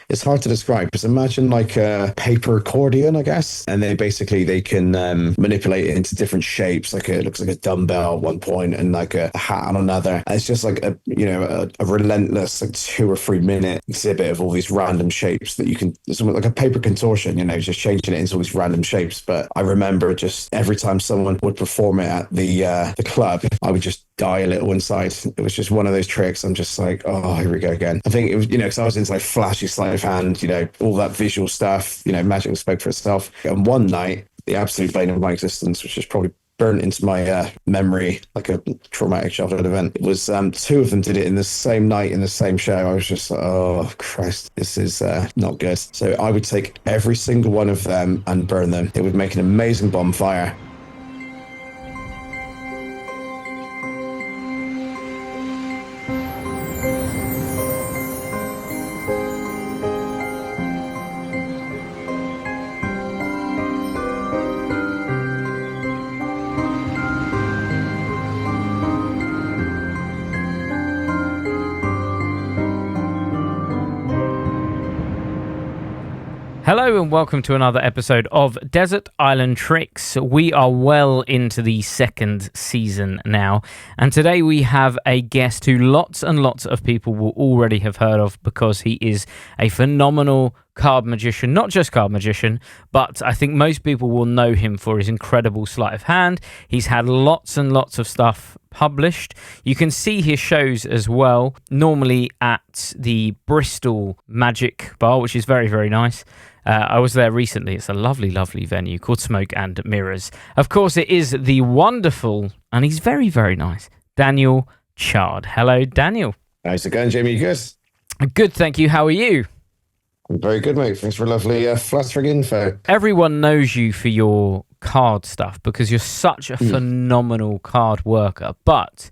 it's hard to describe. Because imagine like a paper accordion, I guess, and they can manipulate it into different shapes. Like it looks like a dumbbell at one point, and like a hat on another. And it's just like a relentless like 2 or 3 minute exhibit of all these random shapes that you can. It's almost like a paper contortion, just changing it into all these random shapes. But I remember just every time someone would perform it at the club, I would just die a little inside. It was just one of those tricks. I'm just like, oh, here we go again. I think it was, because I was into like flashy sleight of hand, all that visual stuff, magic spoke for itself. And one night, the absolute bane of my existence, which is probably burnt into my memory like a traumatic childhood event. It was two of them did it in the same night in the same show. I was just like, oh Christ, this is not good. So I would take every single one of them and burn them. It would make an amazing bonfire. Hello and welcome to another episode of Desert Island Tricks. We are well into the second season now, and today we have a guest who lots and lots of people will already have heard of because he is a phenomenal card magician. Not just card magician, but I think most people will know him for his incredible sleight of hand. He's had lots and lots of stuff published. You can see his shows as well, normally at the Bristol Magic Bar, which is very, very nice. I was there recently. It's a lovely, lovely venue called Smoke and Mirrors. Of course, it is the wonderful, and he's very, very nice, Daniel Chard. Hello, Daniel. How's it going, Jamie? You good? Good, thank you. How are you? I'm very good, mate. Thanks for lovely flattering info. Everyone knows you for your card stuff because you're such a phenomenal card worker. But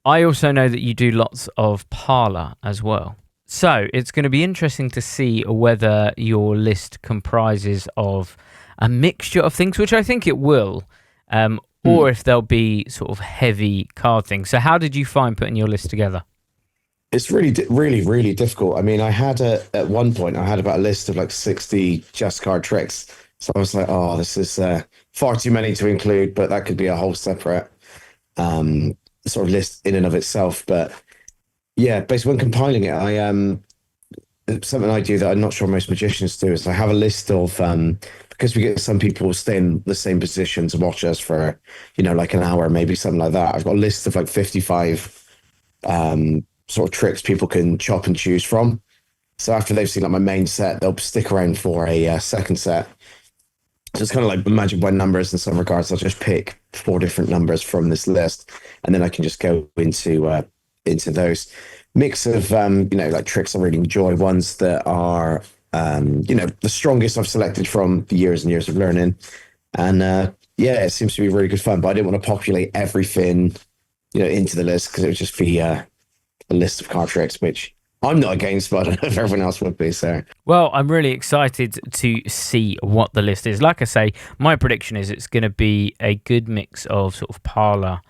I also know that you do lots of parlour as well. So it's going to be interesting to see whether your list comprises of a mixture of things, which I think it will, or if there'll be sort of heavy card things. So how did you find putting your list together? It's really, really, really difficult. I mean, at one point, I had about a list of like 60 just card tricks. So I was like, oh, this is far too many to include, but that could be a whole separate sort of list in and of itself. But yeah, basically when compiling it, something I do that I'm not sure most magicians do is I have a list of, because we get some people stay in the same position to watch us for, like an hour, maybe something like that. I've got a list of like 55 sort of tricks people can chop and choose from. So after they've seen like my main set, they'll stick around for a second set. So it's kind of like magic by numbers in some regards. I'll just pick 4 different numbers from this list, and then I can just go into those mix of like tricks I really enjoy, ones that are the strongest I've selected from the years and years of learning. And it seems to be really good fun. But I didn't want to populate everything into the list because it would just be a list of card tricks, which I'm not against, but I don't know if everyone else would be. So, well, I'm really excited to see what the list is. Like I say, my prediction is it's going to be a good mix of sort of parlour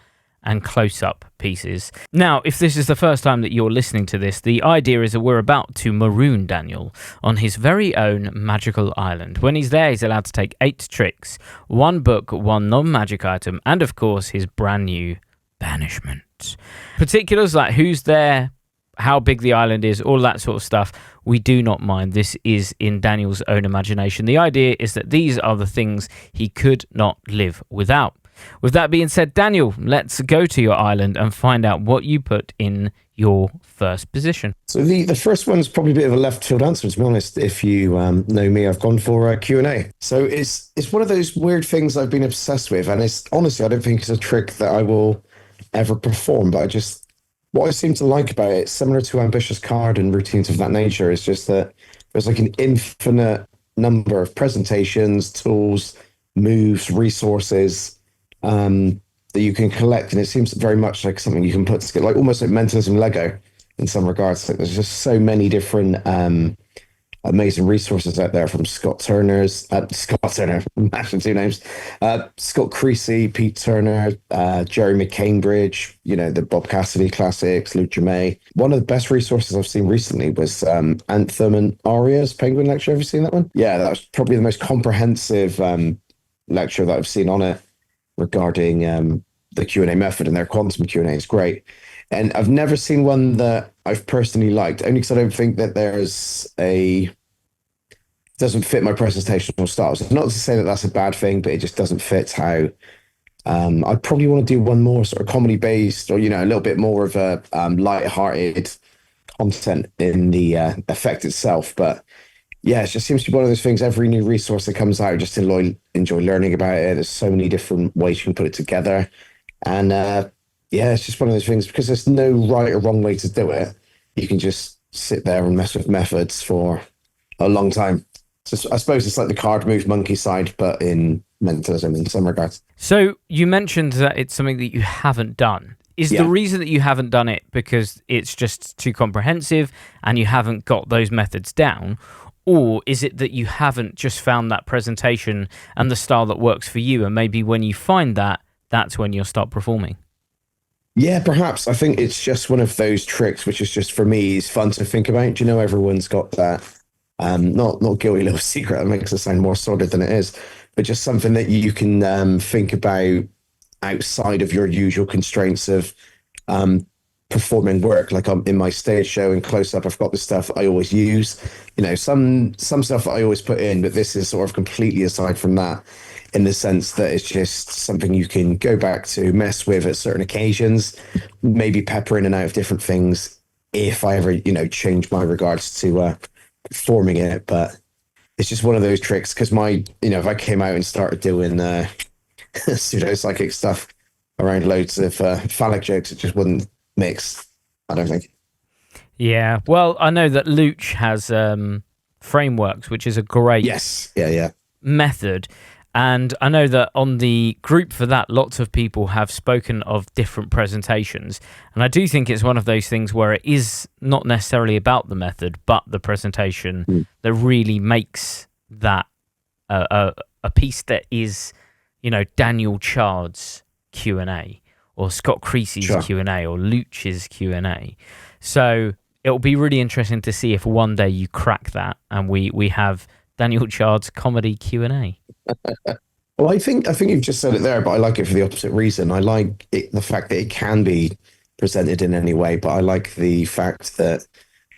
and close-up pieces. Now, if this is the first time that you're listening to this, the idea is that we're about to maroon Daniel on his very own magical island. When he's there, he's allowed to take 8 tricks, 1 book, 1 non-magic item, and of course, his brand new banishment. Particulars like who's there, how big the island is, all that sort of stuff, we do not mind. This is in Daniel's own imagination. The idea is that these are the things he could not live without. With that being said, Daniel, let's go to your island and find out what you put in your first position. So the first one's probably a bit of a left field answer, to be honest. If you know me, I've gone for Q&A. So it's one of those weird things I've been obsessed with, and it's honestly, I don't think it's a trick that I will ever perform, but what I seem to like about it, similar to Ambitious Card and routines of that nature, is just that there's like an infinite number of presentations, tools, moves, resources that you can collect, and it seems very much like something you can put together, like almost like mentalism Lego in some regards. Like there's just so many different amazing resources out there from Scott Turner, imagine two names, Scott Creasy, Pete Turner, Jerry McCambridge, the Bob Cassidy classics, Luke May. One of the best resources I've seen recently was Anthem and Aria's Penguin lecture. Have you seen that one? Yeah, that was probably the most comprehensive lecture that I've seen on it regarding the Q&A method, and their quantum Q&A is great. And I've never seen one that I've personally liked, only because I don't think that doesn't fit my presentational style. So not to say that that's a bad thing, but it just doesn't fit how I'd probably want to do one more sort of comedy based, or a little bit more of a light-hearted content in the effect itself. But yeah, it just seems to be one of those things. Every new resource that comes out, just enjoy learning about it. There's so many different ways you can put it together, and yeah, it's just one of those things because there's no right or wrong way to do it. You can just sit there and mess with methods for a long time. So I suppose it's like the card move monkey side, but in mentalism in some regards. So you mentioned that it's something that you haven't done. Is the reason that you haven't done it because it's just too comprehensive and you haven't got those methods down? Or is it that you haven't just found that presentation and the style that works for you, and maybe when you find that, that's when you'll start performing? Yeah, perhaps. I think it's just one of those tricks, which is just for me is fun to think about. Everyone's got that not guilty little secret that makes it sound more sordid than it is, but just something that you can think about outside of your usual constraints of performing work. Like in my stage show and close up, I've got the stuff I always use. Some stuff I always put in, but this is sort of completely aside from that, in the sense that it's just something you can go back to, mess with at certain occasions, maybe pepper in and out of different things if I ever, change my regards to performing it. But it's just one of those tricks because if I came out and started doing pseudo-psychic stuff around loads of phallic jokes, it just wouldn't mix, I don't think. Yeah, well, I know that Luch has frameworks, which is a great method. And I know that on the group for that, lots of people have spoken of different presentations. And I do think it's one of those things where it is not necessarily about the method, but the presentation that really makes that a piece that is, Daniel Chard's Q&A or Scott Creasy's Q&A or Luch's Q&A. So it'll be really interesting to see if one day you crack that and we have Daniel Chard's comedy Q&A. Well, I think you've just said it there, but I like it for the opposite reason. I like the fact that it can be presented in any way, but I like the fact that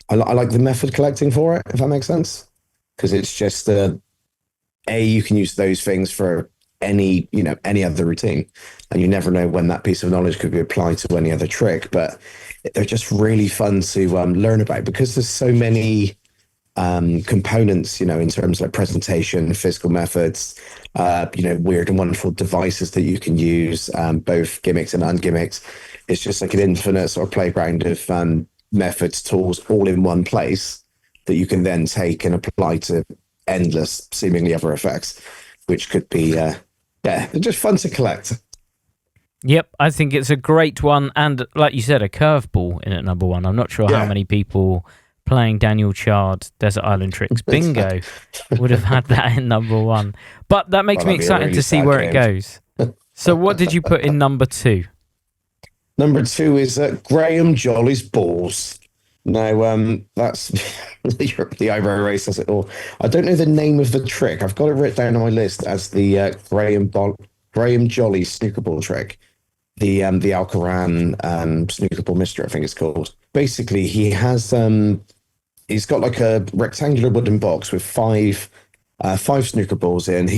I like the method collecting for it, if that makes sense. Because it's just you can use those things for any other routine, and you never know when that piece of knowledge could be applied to any other trick. But they're just really fun to learn about because there's so many components, in terms of like presentation, physical methods, weird and wonderful devices that you can use, both gimmicks and ungimmicks. It's just like an infinite sort of playground of methods, tools, all in one place that you can then take and apply to endless, seemingly other effects, which could be, just fun to collect. Yep, I think it's a great one. And like you said, a curveball in at number one. I'm not sure how many people playing Daniel Chard Desert Island Tricks Bingo would have had that in number one. But that makes me excited really to see where it goes. So what did you put in number two? Number two is Graham Jolly's Balls. Now, that's the eyebrow race says it all. I don't know the name of the trick. I've got it written down on my list as the Graham Jolly snooker ball trick. The Alcoran snooker ball mystery, I think it's called. Basically, he has he's got like a rectangular wooden box with five snooker balls in.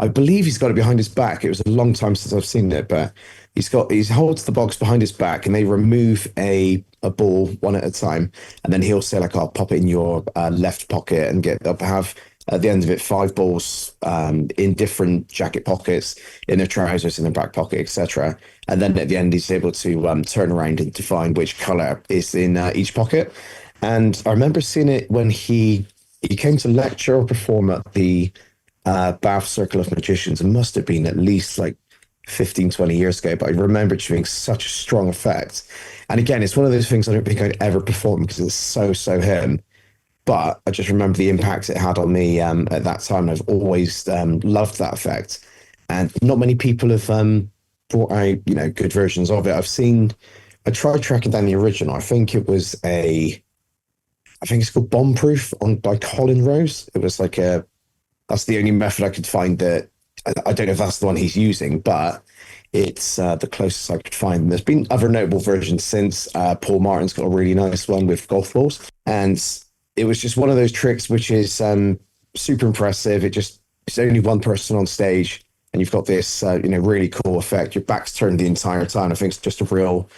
I believe he's got it behind his back. It was a long time since I've seen it, but he holds the box behind his back, and they remove a ball one at a time, and then he'll say like, "I'll pop it in your left pocket," and they'll have at the end of it 5 balls in different jacket pockets, in their trousers, in their back pocket, etc. And then at the end, he's able to turn around and define which color is in each pocket. And I remember seeing it when he came to lecture or perform at the Bath Circle of Magicians. It must have been at least like 15, 20 years ago, but I remember it being such a strong effect. And again, it's one of those things I don't think I'd ever perform because it's so him. but I just remember the impact it had on me at that time. I've always loved that effect, and not many people have brought out good versions of it. I tried tracking down the original. I think it's called Bomb Proof on by Colin Rose. It was like a that's the only method I could find that I don't know if that's the one he's using, but it's the closest I could find. There's been other notable versions since. Paul Martin's got a really nice one with golf balls, and it was just one of those tricks which is super impressive. It's only one person on stage, and you've got this really cool effect. Your back's turned the entire time. I think it's just a real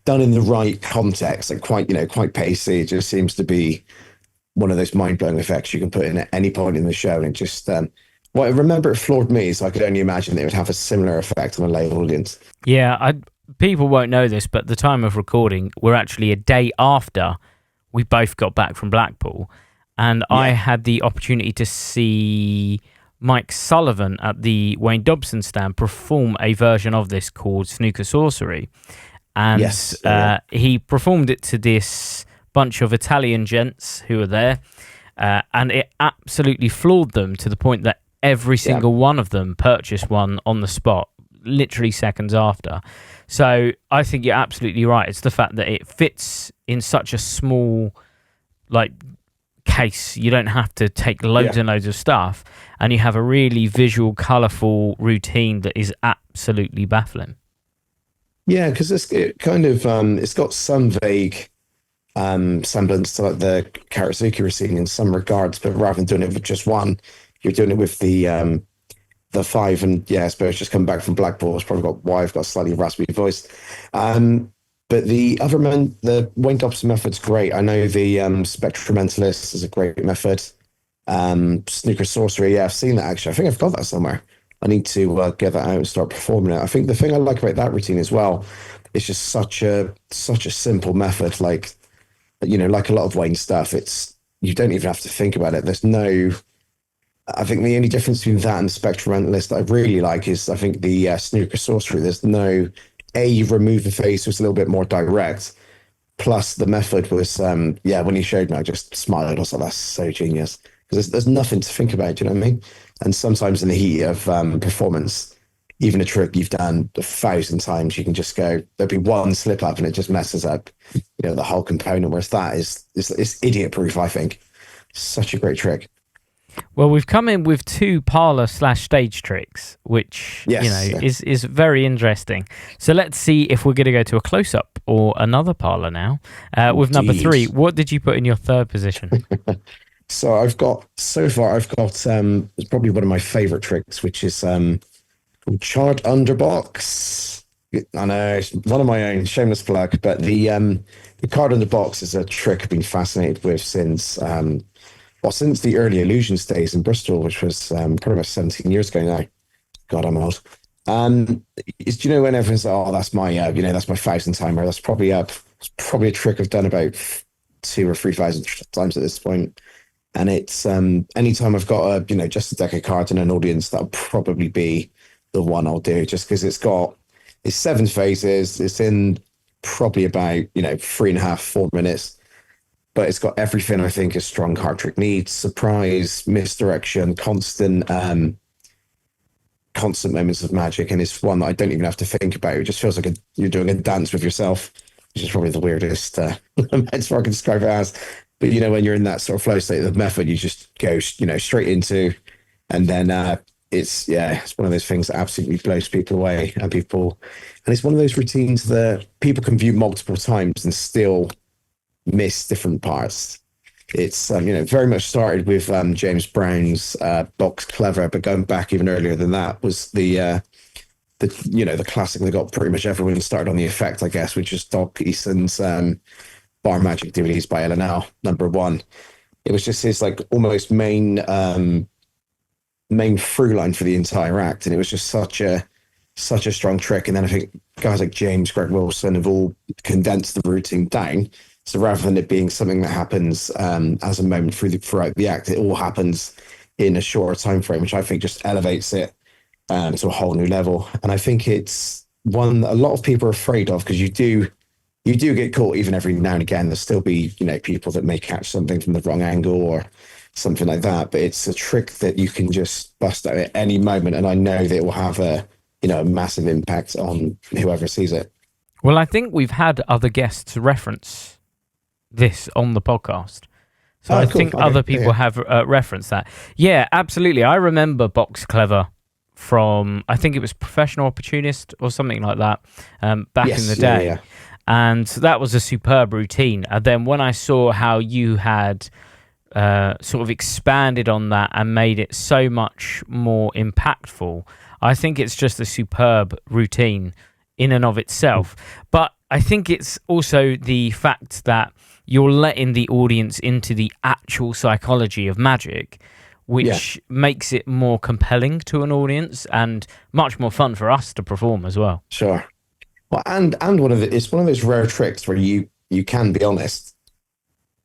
done in the right context and quite pacey. It just seems to be one of those mind-blowing effects you can put in at any point in the show. And it just, well, I remember it floored me, so I could only imagine it would have a similar effect on a lay audience. Yeah, people won't know this, but the time of recording, we're actually a day after we both got back from Blackpool. And I had the opportunity to see Mike Sullivan at the Wayne Dobson stand perform a version of this called Snooker Sorcery. And he performed it to this bunch of Italian gents who were there, and it absolutely floored them to the point that every single one of them purchased one on the spot, literally seconds after. So I think you're absolutely right. It's the fact that it fits in such a small case. You don't have to take loads and loads of stuff, and you have a really visual, colourful routine that is absolutely baffling. Yeah, because it's got some vague semblance to like the Karazuki routine in some regards, but rather than doing it with just one, you're doing it with the five. And yeah, I suppose just coming back from Blackpool, it's probably got why I've got a slightly raspy voice. But the Wayne Dobson method's great. I know the Spectromentalist is a great method. Snooker Sorcery, yeah, I've seen that actually. I think I've got that somewhere. I need to get that out and start performing it. I think the thing I like about that routine as well, it's just such a simple method. Like a lot of Wayne stuff, you don't even have to think about it. I think the only difference between that and the Spectromentalist that I really like is I think the Snooker Sorcery. There's no you remove the face, so it's a little bit more direct. Plus the method was when you showed me, I just smiled. I was like, that's so genius. Because there's nothing to think about, do you know what I mean? And sometimes in the heat of performance, even a trick you've done 1,000 times, you can just go, there'll be one slip up and it just messes up, the whole component. Whereas that is idiot proof, I think. Such a great trick. Well, we've come in with 2 parlor/stage tricks, which is very interesting. So let's see if we're going to go to a close-up or another parlor now. With number 3, what did you put in your third position? So I've got it's probably one of my favorite tricks, which is called Chard Underbox. I know it's one of my own, shameless plug, but the card underbox is a trick I've been fascinated with since the early Illusions days in Bristol, which was probably about 17 years ago now. God, I'm old. Do you know when everyone's like, oh, that's my that's my 1,000 timer? That's probably a trick I've done about 2,000 or 3,000 times at this point. And it's anytime I've got just a deck of cards in an audience, that'll probably be the one I'll do, just because it's 7 phases. It's in probably about 3.5, 4 minutes, but it's got everything I think a strong card trick needs: surprise, misdirection, constant moments of magic. And it's one that I don't even have to think about. It just feels like you're doing a dance with yourself, which is probably the weirdest metaphor I can describe it as. But when you're in that sort of flow state of the method, you just go straight into, and then it's one of those things that absolutely blows people away, and it's one of those routines that people can view multiple times and still miss different parts. It's very much started with James Brown's box Clever, but going back even earlier than that was the classic that got pretty much everyone started on the effect, I guess, which is Doc Easton's Bar Magic DVDs by LNL, number 1. It was just his almost main through line for the entire act, and it was just such a strong trick. And then I think guys like James, Greg Wilson have all condensed the routine down. So rather than it being something that happens as a moment throughout the act, it all happens in a shorter time frame, which I think just elevates it to a whole new level. And I think it's one that a lot of people are afraid of, because you do you do get caught even every now and again. There'll still be, people that may catch something from the wrong angle or something like that. But it's a trick that you can just bust out at any moment. And I know that it will have a massive impact on whoever sees it. Well, I think we've had other guests reference this on the podcast. So I Cool. think Okay. other people Yeah. have referenced that. Yeah, absolutely. I remember Box Clever from, I think it was Professional Opportunist or something like that, back in Yes. the Yeah. day. Yeah. And that was a superb routine. And then when I saw how you had sort of expanded on that and made it so much more impactful, I think it's just a superb routine in and of itself. But I think it's also the fact that you're letting the audience into the actual psychology of magic, which makes it more compelling to an audience and much more fun for us to perform as well. Sure. Well, and it's one of those rare tricks where you can be honest,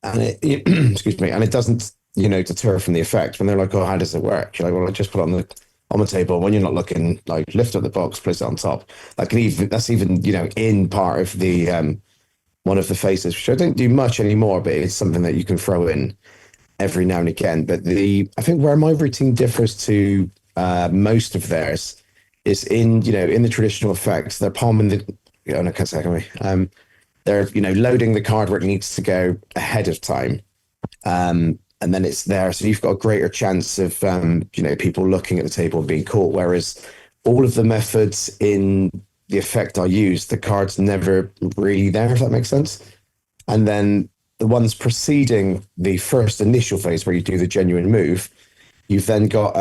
and excuse me, and it doesn't deter from the effect. When they're like, "Oh, how does it work?" You're like, "Well, I just put it on the table when you're not looking. Like, lift up the box, place it on top. That's even in part of the one of the phases, which I don't do much anymore, but it's something that you can throw in every now and again. But I think where my routine differs to most of theirs is in the traditional effects. They're palming the. Oh, no, can't say me. They're loading the card where it needs to go ahead of time, and then it's there, so you've got a greater chance of people looking at the table and being caught. Whereas all of the methods in the effect I use, the card's never really there, if that makes sense. And then the ones preceding the first initial phase where you do the genuine move, you've then got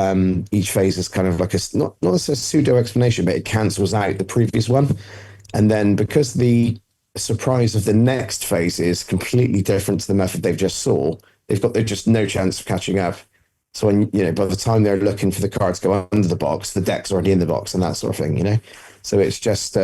each phase is kind of like not a pseudo explanation, but it cancels out the previous one. And then because the surprise of the next phase is completely different to the method they've just saw, they've just no chance of catching up. So when by the time they're looking for the cards go under the box, the deck's already in the box and that sort of thing. So it's just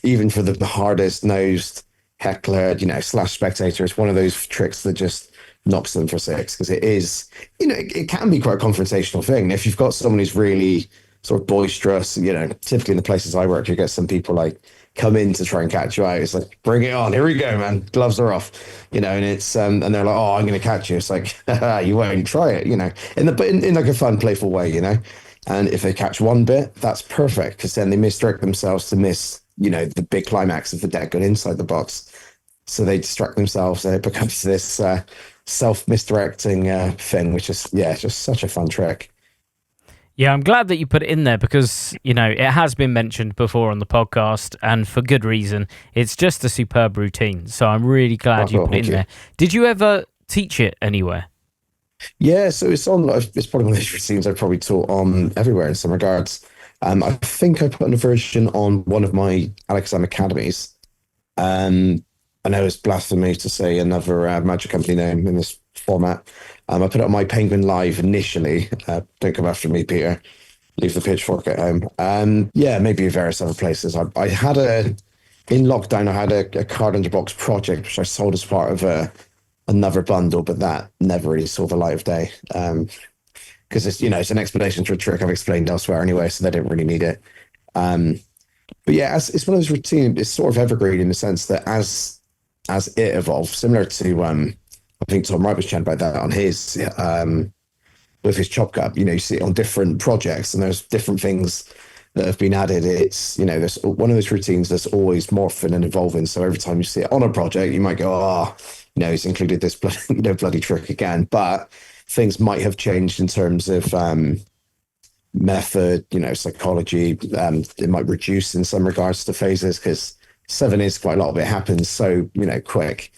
even for the hardest nosed heckler, slash spectator, it's one of those tricks that just knocks them for six, because it is, it can be quite a confrontational thing. If you've got someone who's really sort of boisterous, typically in the places I work, you get some people like come in to try and catch you out. It's like, bring it on, here we go, man, gloves are off, and it's and they're like, oh, I'm going to catch you. It's like, you won't, try it, in like a fun, playful way, and if they catch one bit, that's perfect, because then they misdirect themselves to miss, the big climax of the deck going inside the box. So they distract themselves, and it becomes this self-misdirecting thing, which is, just such a fun trick. Yeah, I'm glad that you put it in there because, it has been mentioned before on the podcast, and for good reason. It's just a superb routine. So I'm really glad you put it in there. Did you ever teach it anywhere? Yeah, so it's probably one of those routines I've probably taught on everywhere in some regards. I think I put in a version on one of my Alexam academies. I know it's blasphemy to say another magic company name in this format. I put it on my Penguin Live initially. Don't come after me, Peter. Leave the pitchfork at home. Yeah, maybe various other places. I had in lockdown, I had a card under box project, which I sold as part of another bundle, but that never really saw the light of day. Because it's an explanation to a trick I've explained elsewhere anyway, so they didn't really need it. But yeah, it's one of those routines. It's sort of evergreen in the sense that as it evolves, similar to I think Tom Wright was chatting about that on his with his chop cup. You see it on different projects, and there's different things that have been added. It's there's one of those routines that's always morphing and evolving. So every time you see it on a project, you might go, oh, he's included this bloody trick again. But things might have changed in terms of method, psychology. It might reduce in some regards to phases, because 7 is quite a lot of it happens so quick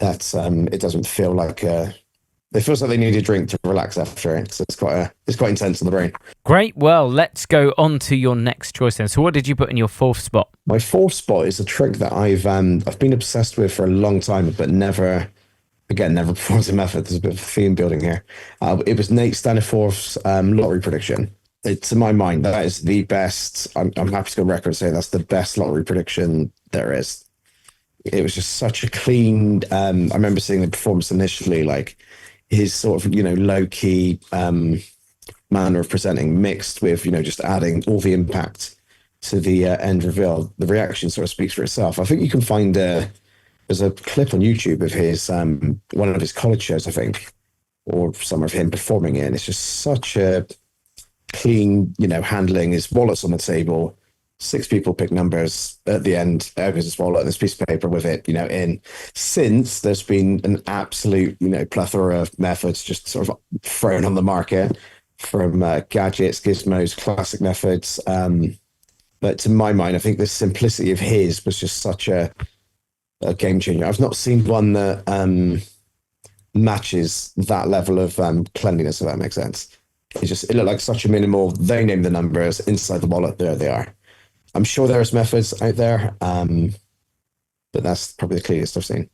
that it doesn't feel like it feels like they need a drink to relax after it. So it's quite intense on the brain. Great. Well, let's go on to your next choice then. So what did you put in your fourth spot? My fourth spot is a trick that I've been obsessed with for a long time, but never performed a method. There's a bit of a theme building here. It was Nate Staniforth's lottery prediction. To my mind, that is the best. I'm happy to go on record and say that's the best lottery prediction there is. It was just such a clean. I remember seeing the performance initially, like his sort of low key manner of presenting, mixed with just adding all the impact to the end reveal, the reaction sort of speaks for itself. I think you can find there's a clip on YouTube of his one of his college shows, I think, or some of him performing it. And it's just such a clean, handling. His wallet's on the table. 6 people pick numbers at the end. Opens his wallet and this piece of paper with it, in. Since there's been an absolute, plethora of methods just sort of thrown on the market, from gadgets, gizmos, classic methods. But to my mind, I think the simplicity of his was just such a game changer. I've not seen one that matches that level of cleanliness, if that makes sense. It looked like such a minimal. They name the numbers inside the wallet. There they are. I'm sure there's methods out there, but that's probably the cleanest I've seen.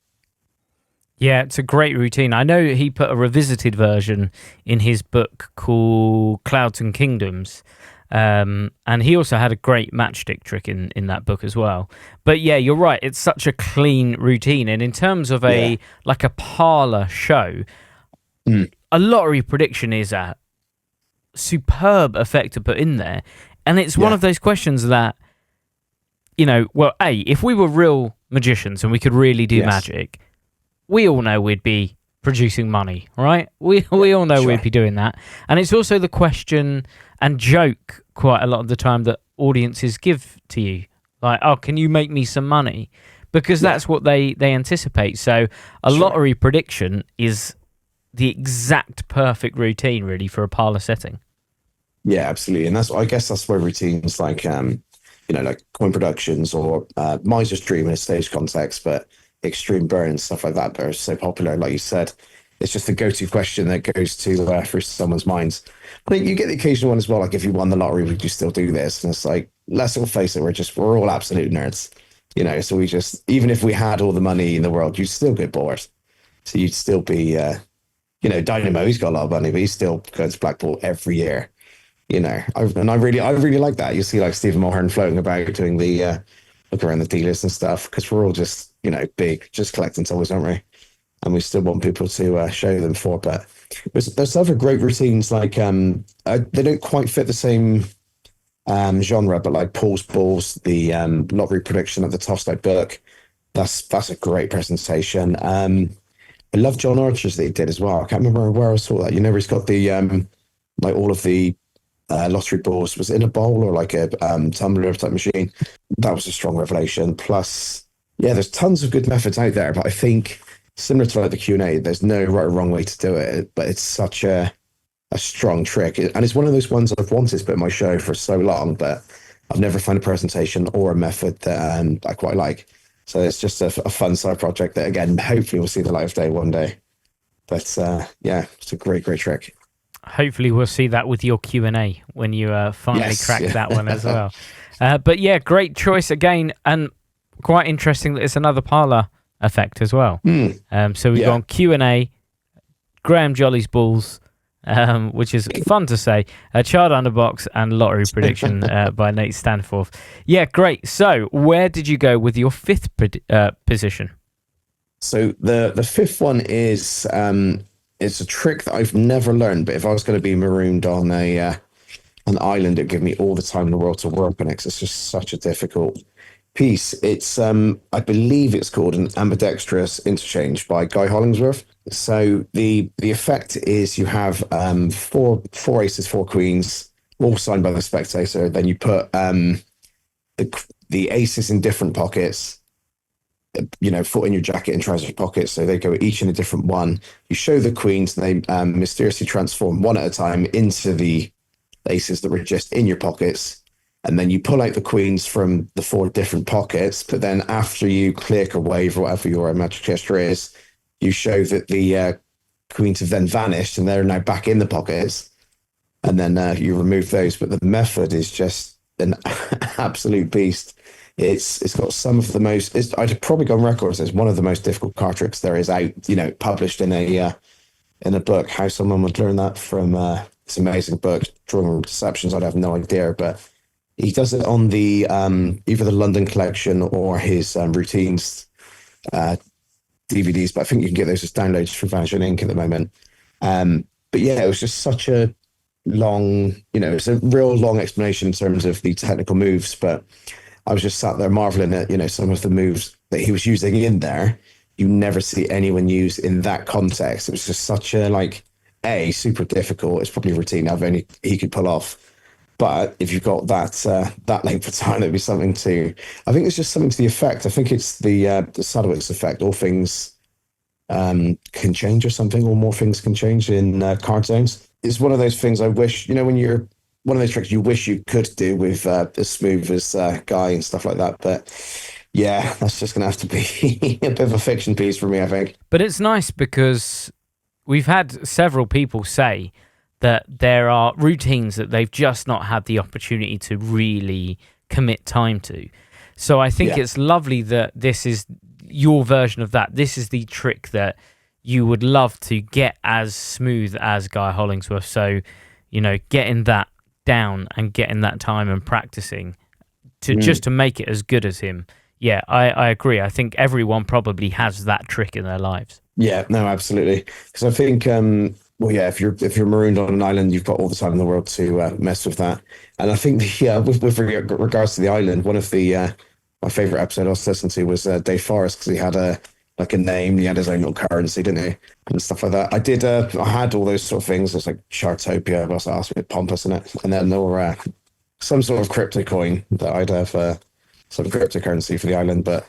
Yeah, it's a great routine. I know he put a revisited version in his book called Clouds and Kingdoms. And he also had a great matchstick trick in that book as well. But yeah, you're right. It's such a clean routine. And in terms of a parlor show, a lottery prediction is a superb effect to put in there. And it's one of those questions that, if we were real magicians and we could really do magic, we all know we'd be producing money, right? We all know we'd be doing that. And it's also the question and joke quite a lot of the time that audiences give to you. Like, oh, can you make me some money? Because that's what they anticipate. So a lottery prediction is the exact perfect routine, really, for a parlor setting. Yeah, absolutely. And I guess that's where routines like, like coin productions or Miser's Dream in a stage context, but Extreme Burn and stuff like that are so popular. Like you said, it's just the go-to question that goes to through someone's minds. I think you get the occasional one as well. Like, if you won the lottery, would you still do this? And it's like, let's all face it, we're all absolute nerds, So we just, even if we had all the money in the world, you'd still get bored. So you'd still be, Dynamo. He's got a lot of money, but he's still going to Blackpool every year. And I really like that. You see like Stephen Mulhern floating about doing the look around the dealers and stuff, because we're all just big, just collecting toys, aren't we? And we still want people to show them for. But there's other great routines like they don't quite fit the same genre, but like Paul's Balls, the lottery prediction of the Toss Out book. That's a great presentation. I love John Archer's that he did as well. I can't remember where I saw that. He's got the like all of the lottery balls was in a bowl or like a tumbler type machine. That was a strong revelation. Plus, there's tons of good methods out there, but I think similar to like the Q&A, there's no right or wrong way to do it, but it's such a strong trick. And it's one of those ones I've wanted to put in my show for so long, but I've never found a presentation or a method that I quite like. So it's just a fun side project that, again, hopefully will see the light of day one day. But it's a great, great trick. Hopefully we'll see that with your Q&A when you finally crack that one as well. But yeah, great choice again, and quite interesting that it's another parlor effect as well. So we've gone Q&A, Graham Jolly's balls, which is fun to say, Chard Underbox, and lottery prediction by Nate Stanforth. Yeah, great. So where did you go with your fifth position? So the fifth one is it's a trick that I've never learned, but if I was going to be marooned on an island, it'd give me all the time in the world to work on it. 'Cause it's just such a difficult piece. It's I believe it's called an ambidextrous interchange by Guy Hollingsworth. So the effect is you have four aces, 4 queens, all signed by the spectator. Then you put the aces in different pockets. Foot in your jacket and trouser pockets, so they go each in a different one. You show the queens, and they mysteriously transform one at a time into the aces that were just in your pockets, and then you pull out the queens from the 4 different pockets. But then after you click or wave or whatever your magic gesture is, you show that the queens have then vanished and they're now back in the pockets, and then you remove those. But the method is just an absolute beast. It's got some of the most. I'd probably go on record as one of the most difficult card tricks there is out. Published in a book. How someone would learn that from this amazing book, Drawing Deceptions, I'd have no idea. But he does it on the either the London collection or his routines DVDs. But I think you can get those as downloads from Vanishing Ink at the moment. But yeah, it was just such a long, it's a real long explanation in terms of the technical moves, but I was just sat there marveling at, some of the moves that he was using in there. You never see anyone use in that context. It was just such a super difficult. It's probably a routine I've only he could pull off. But if you've got that length of time, it'd be something to. I think it's just something to the effect. I think it's the Sadowitz effect. All things can change or something, or more things can change in card zones. It's one of those things I wish, when you're one of those tricks you wish you could do with as smooth as Guy and stuff like that. But yeah, that's just going to have to be a bit of a fiction piece for me, I think. But it's nice because we've had several people say that there are routines that they've just not had the opportunity to really commit time to. So I think it's lovely that this is your version of that. This is the trick that you would love to get as smooth as Guy Hollingsworth. So, getting that down and getting that time and practicing to just to make it as good as him. Yeah, I agree. I think everyone probably has that trick in their lives. Yeah, no, absolutely. Because I think, if you're marooned on an island, you've got all the time in the world to mess with that. And I think, with regards to the island, one of the my favorite episode I was listening to was Dave Forrest, because he had a name, he had his own little currency, didn't he, and stuff like that. I had all those sort of things. It was like Chartopia, but I was a bit pompous in it, and then there were some sort of crypto coin that I'd have some cryptocurrency for the island. But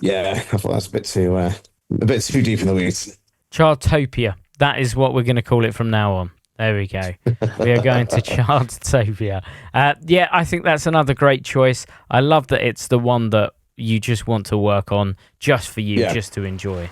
yeah, I thought that's a bit too deep in the weeds. Chartopia. That is what we're going to call it from now on. There we go. We are going to Chardstopia. Yeah, I think that's another great choice. I love that it's the one that you just want to work on just for you, just to enjoy.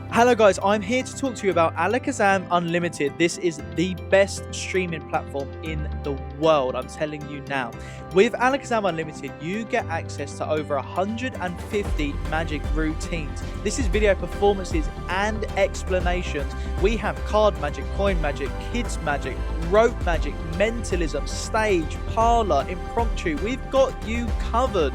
Hello guys, I'm here to talk to you about Alakazam Unlimited. This is the best streaming platform in the world, I'm telling you now. With Alakazam Unlimited, you get access to over 150 magic routines. This is video performances and explanations. We have card magic, coin magic, kids magic, rope magic, mentalism, stage, parlor, impromptu. We've got you covered.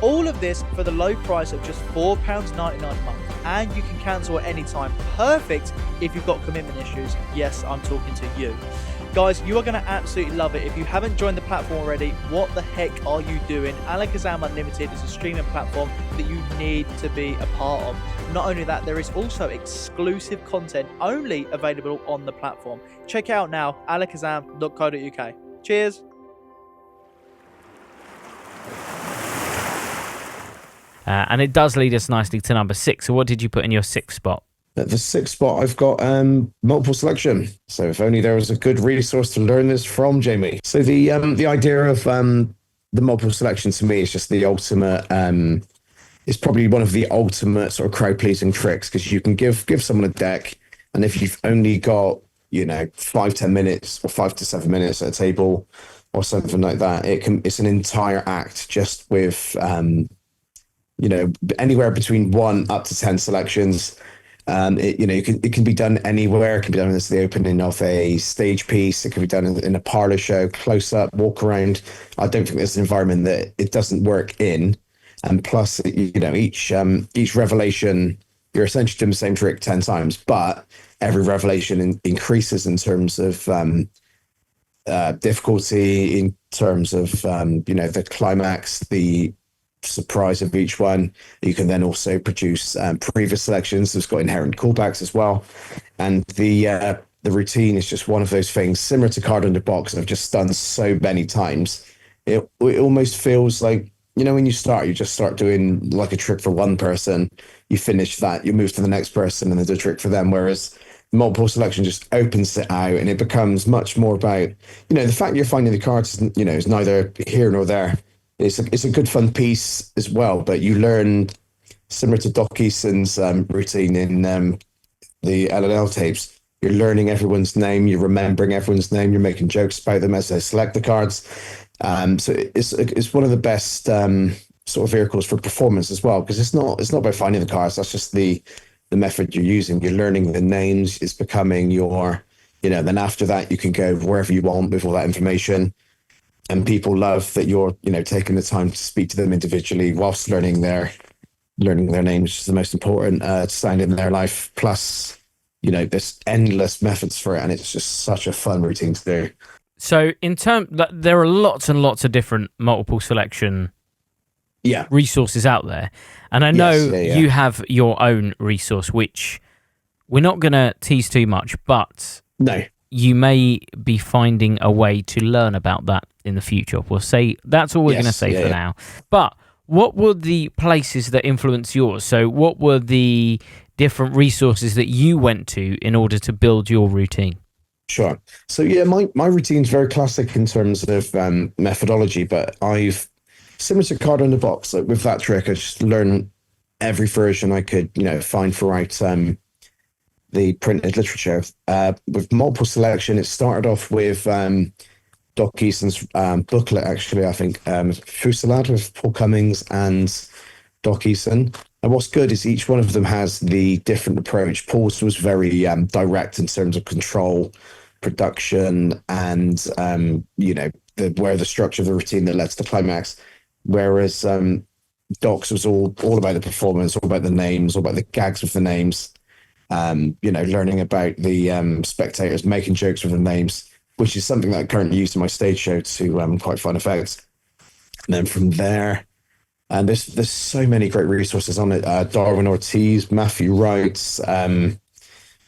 All of this for the low price of just £4.99 a month. And you can cancel at any time. Perfect if you've got commitment issues. Yes, I'm talking to you. Guys, you are going to absolutely love it. If you haven't joined the platform already, what the heck are you doing? Alakazam Unlimited is a streaming platform that you need to be a part of. Not only that, there is also exclusive content only available on the platform. Check it out now, alakazam.co.uk. Cheers. And it does lead us nicely to number 6. So what did you put in your 6th spot? At the 6th spot, I've got multiple selection. So if only there was a good resource to learn this from, Jamie. So the idea of the multiple selection to me is just the ultimate. It's probably one of the ultimate sort of crowd pleasing tricks, because you can give someone a deck, and if you've only got 5-10 minutes or 5 to 7 minutes at a table or something like that, it's an entire act just with anywhere between 1 up to 10 selections. It can be done anywhere. It can be done as the opening of a stage piece. It can be done in a parlor show, close up, walk around. I don't think there's an environment that it doesn't work in. And plus, each revelation, you're essentially doing the same trick 10 times, but every revelation increases in terms of difficulty, in terms of the climax, the surprise of each one. You can then also produce previous selections. It's got inherent callbacks as well, and the routine is just one of those things similar to Card Under Box I've just done so many times. It almost feels like, when you just start doing like a trick for one person, you finish that, you move to the next person and there's a trick for them, whereas multiple selection just opens it out, and it becomes much more about the fact you're finding the cards is neither here nor there. It's a good fun piece as well, but you learn, similar to Doc Eason's routine in the LNL tapes, you're learning everyone's name, you're remembering everyone's name, you're making jokes about them as they select the cards. So it's one of the best sort of vehicles for performance as well, because it's not about finding the cards. That's just the method you're using. You're learning the names. It's becoming your, then after that you can go wherever you want with all that information. And people love that you're, taking the time to speak to them individually whilst learning their names, which is the most important sound in their life. Plus, there's endless methods for it, and it's just such a fun routine to do. So there are lots and lots of different multiple selection resources out there. And I know you have your own resource, which we're not going to tease too much, but no, you may be finding a way to learn about that in the future. We'll say that's all we're going to say for now. But what were the places that influenced yours? So what were the different resources that you went to in order to build your routine? Sure. So my routine's very classic in terms of methodology, but I've similar to card on the box. Like with that trick, I just learned every version I could, find throughout the printed literature. With multiple selection, it started off with Doc Eason's booklet, actually, I think, Fusillade with Paul Cummings and Doc Eason. And what's good is each one of them has the different approach. Paul's was very direct in terms of control, production, and, where the structure of the routine that led to the climax. Whereas Doc's was all about the performance, all about the names, all about the gags with the names, learning about the spectators, making jokes with the names, which is something that I currently use in my stage show to quite fun effects. And then from there, and there's so many great resources on it. Darwin Ortiz, Matthew Wright's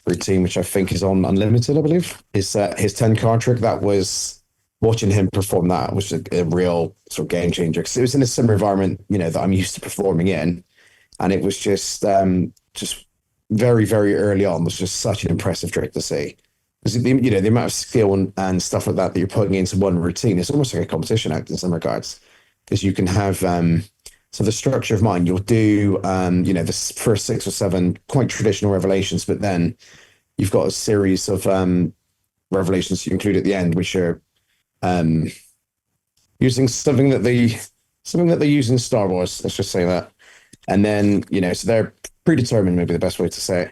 routine, which I think is on Unlimited, I believe, is his 10 card trick. That was watching him perform that was a real sort of game changer, because it was in a similar environment, that I'm used to performing in, and it was just very, very early on was just such an impressive trick to see. Because the amount of skill and stuff like that you're putting into one routine is almost like a competition act in some regards, because you can have so the structure of mine, you'll do the first 6 or 7 quite traditional revelations, but then you've got a series of revelations you include at the end, which are using something that they use in Star Wars. Let's just say that, and then so they're predetermined, maybe the best way to say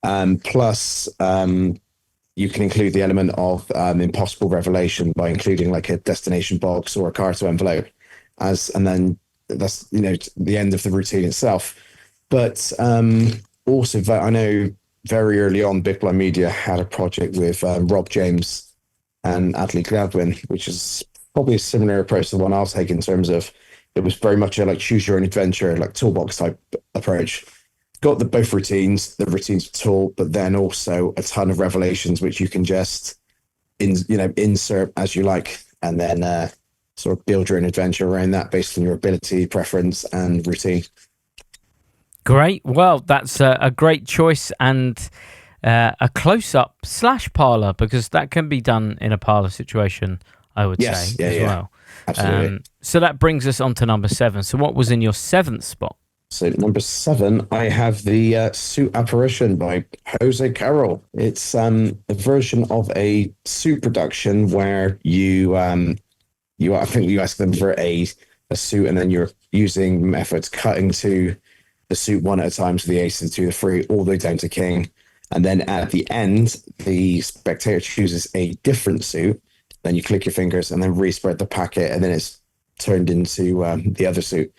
it. Plus, you can include the element of impossible revelation by including like a destination box or a card to envelope, and then that's the end of the routine itself. But also, I know very early on, Big Blind Media had a project with Rob James and Adley Gladwin, which is probably a similar approach to the one I'll take, in terms of it was very much a like choose your own adventure, like toolbox type approach. Got both routines, the routines tool, but then also a ton of revelations which you can just insert as you like, and then sort of build your own adventure around that based on your ability, preference, and routine. Great. Well, that's a great choice, and a close-up / parlor, because that can be done in a parlor situation, I would say, as well. Absolutely. So that brings us on to number 7. So what was in your 7th spot? So number 7, I have the Suit Apparition by Jose Carroll. It's a version of a suit production where I think you ask them for a suit, and then you're using methods cutting to the suit one at a time, so the ace, the 2, the 3, all the way down to king. And then at the end, the spectator chooses a different suit. Then you click your fingers and then respread the packet, and then it's turned into the other suit.